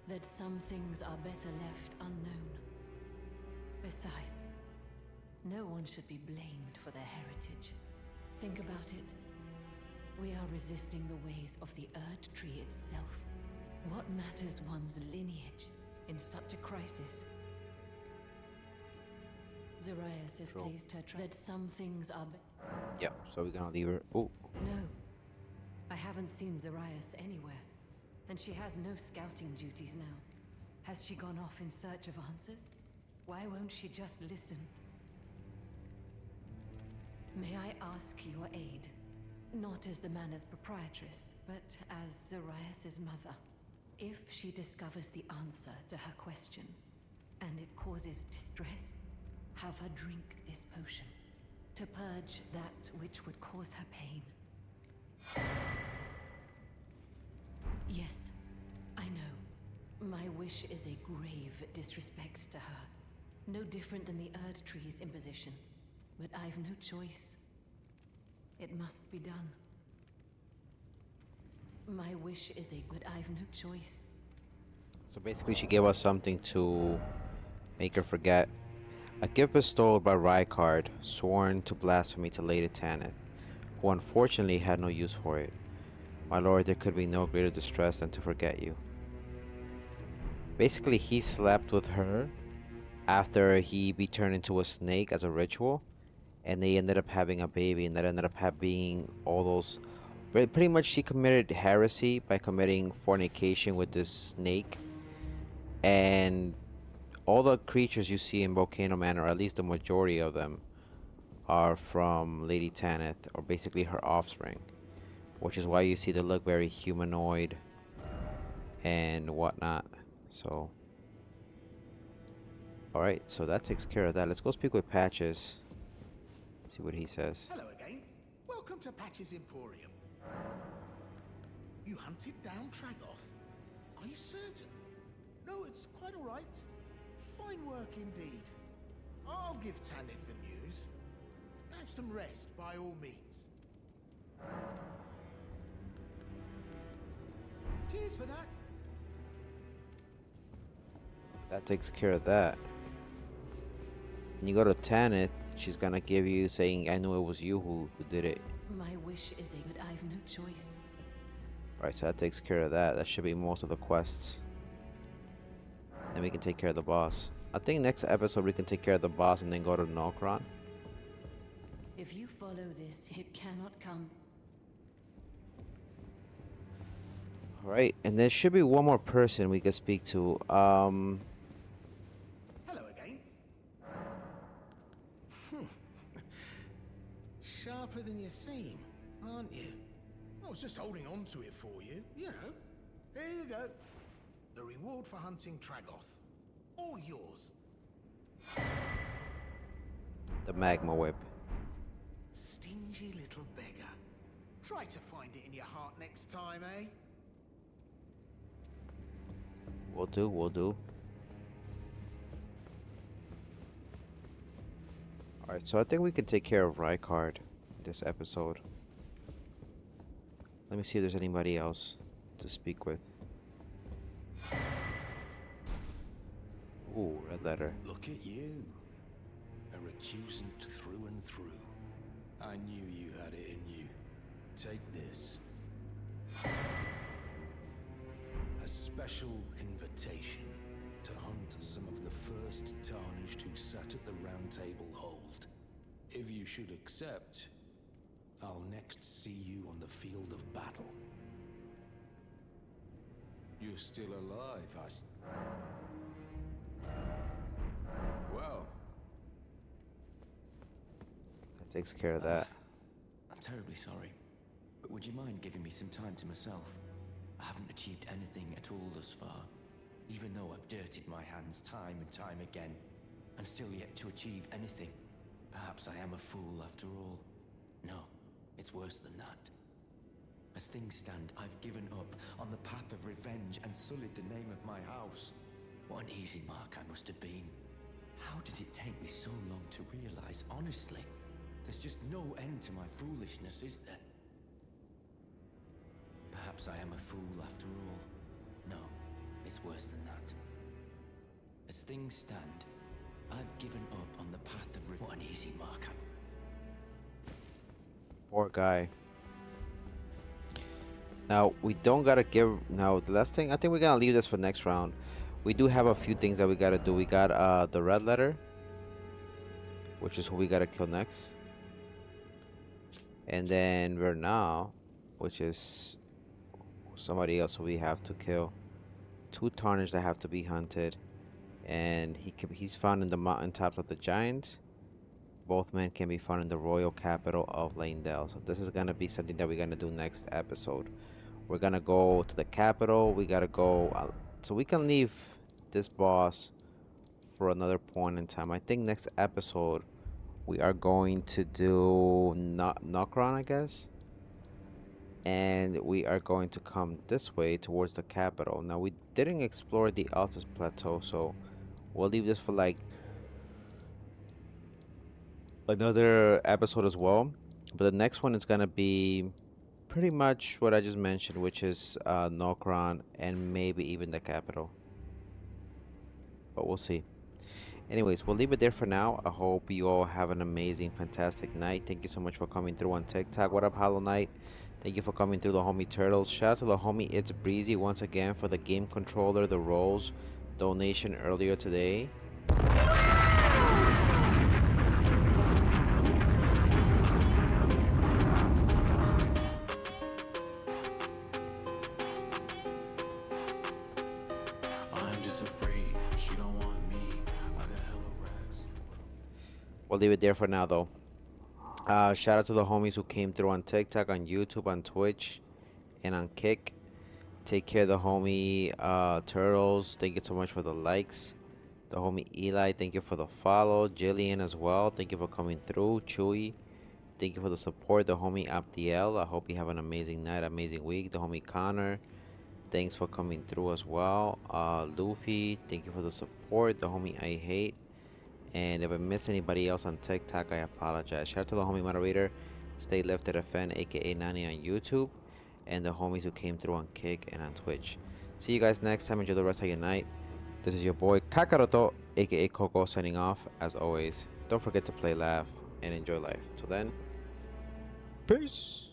that some things are better left unknown. Besides, no one should be blamed for their heritage. Think about it. We are resisting the ways of the Erd Tree itself. What matters one's lineage in such a crisis? Zarias has placed her trust that some things are Yep, so we're gonna leave her. Oh, No. I haven't seen Zarias anywhere, and she has no scouting duties now. Has she gone off in search of answers? Why won't she just listen? May I ask your aid? Not as the manor's proprietress, but as Zarias' mother. If she discovers the answer to her question, and it causes distress, have her drink this potion, to purge that which would cause her pain. Yes, I know. My wish is a grave disrespect to her. No different than the Erd Tree's imposition. But I've no choice. It must be done. My wish is but I've no choice. so basically she gave us something to make her forget. A gift bestowed by Rykard, sworn to blasphemy to Lady Tanith, who unfortunately had no use for it. My lord, there could be no greater distress than to forget you. Basically, he slept with her after he be turned into a snake as a ritual, and they ended up having a baby, and that ended up being all those. Pretty much, she committed heresy by committing fornication with this snake, and all the creatures you see in Volcano Manor, or at least the majority of them, are from Lady Tanith, or basically her offspring, which is why you see they look very humanoid and whatnot. So, alright, so that takes care of that. Let's go speak with Patches, see what he says. Hello again. Welcome to Patch's Emporium. You hunted down Tragoth? Are you certain? No, it's quite all right. Fine work indeed. I'll give Tanith the news. Have some rest, by all means. Cheers for that. That takes care of that. When you go to Tanith, she's gonna give you saying, I knew it was you who did it. My wish is but I've no choice. Alright, so that takes care of that. That should be most of the quests. Then we can take care of the boss. I think next episode we can take care of the boss and then go to Nokron. If you follow this, it cannot come. All right, and there should be one more person we could speak to. Hello again. Sharper than you seem, aren't you? I was just holding on to it for you, you know. Here you go. The reward for hunting Tragoth. All yours. The magma whip. Stingy little beggar. Try to find it in your heart next time, eh? We'll do, we'll do. Alright, so I think we can take care of Rykard this episode. Let me see if there's anybody else to speak with. Ooh, red letter. Look at you. A recusant through and through. I knew you had it in you. Take this. A special invitation to hunt some of the first tarnished who sat at the round table hold. If you should accept, I'll next see you on the field of battle. You're still alive, Well. That takes care of that. I'm terribly sorry, but would you mind giving me some time to myself? I haven't achieved anything at all thus far. Even though I've dirtied my hands time and time again, I'm still yet to achieve anything. Perhaps I am a fool after all. No, it's worse than that. As things stand, I've given up on the path of revenge and sullied the name of my house. What an easy mark I must have been. How did it take me so long to realize, honestly? There's just no end to my foolishness, is there? Perhaps I am a fool after all. No, it's worse than that. As things stand, I've given up on the path of revenge. What an easy mark Poor guy. Now, we don't gotta give... Now, the last thing... I think we're gonna leave this for next round. We do have a few things that we gotta do. We got the red letter, which is who we gotta kill next. And then Vernal, which is somebody else who we have to kill. 2 tarnished that have to be hunted. And he's found in the mountaintops of the giants. Both men can be found in the royal capital of Lanedale. So this is gonna be something that we're gonna do next episode. We're gonna go to the capital. We gotta go... so we can leave this boss for another point in time. I think next episode we are going to do Nokron, I guess. And we are going to come this way towards the capital. Now, we didn't explore the Altus Plateau, so we'll leave this for like another episode as well. But the next one is gonna be pretty much what I just mentioned, which is Nokron and maybe even the capital. But we'll see. Anyways, we'll leave it there for now. I hope you all have an amazing, fantastic night. Thank you so much for coming through on TikTok. What up, Hollow Knight? Thank you for coming through, the homie Turtles. Shout out to the homie It's Breezy once again for the game controller, the rolls donation earlier today. We'll leave it there for now, though. Shout out to the homies who came through on TikTok, on YouTube, on Twitch, and on Kick. Take care of the homie Turtles. Thank you so much for the likes. The homie Eli, thank you for the follow. Jillian as well. Thank you for coming through. Chewy, thank you for the support. The homie Abdiel, I hope you have an amazing night, amazing week. The homie Connor, thanks for coming through as well. Luffy, thank you for the support. The homie I Hate. And if I miss anybody else on TikTok, I apologize. Shout out to the homie moderator, Stay Lifted FN, aka Nani on YouTube, and the homies who came through on Kick and on Twitch. See you guys next time. Enjoy the rest of your night. This is your boy Kakaroto, aka Coco, signing off. As always, don't forget to play, laugh, and enjoy life. Till then, peace.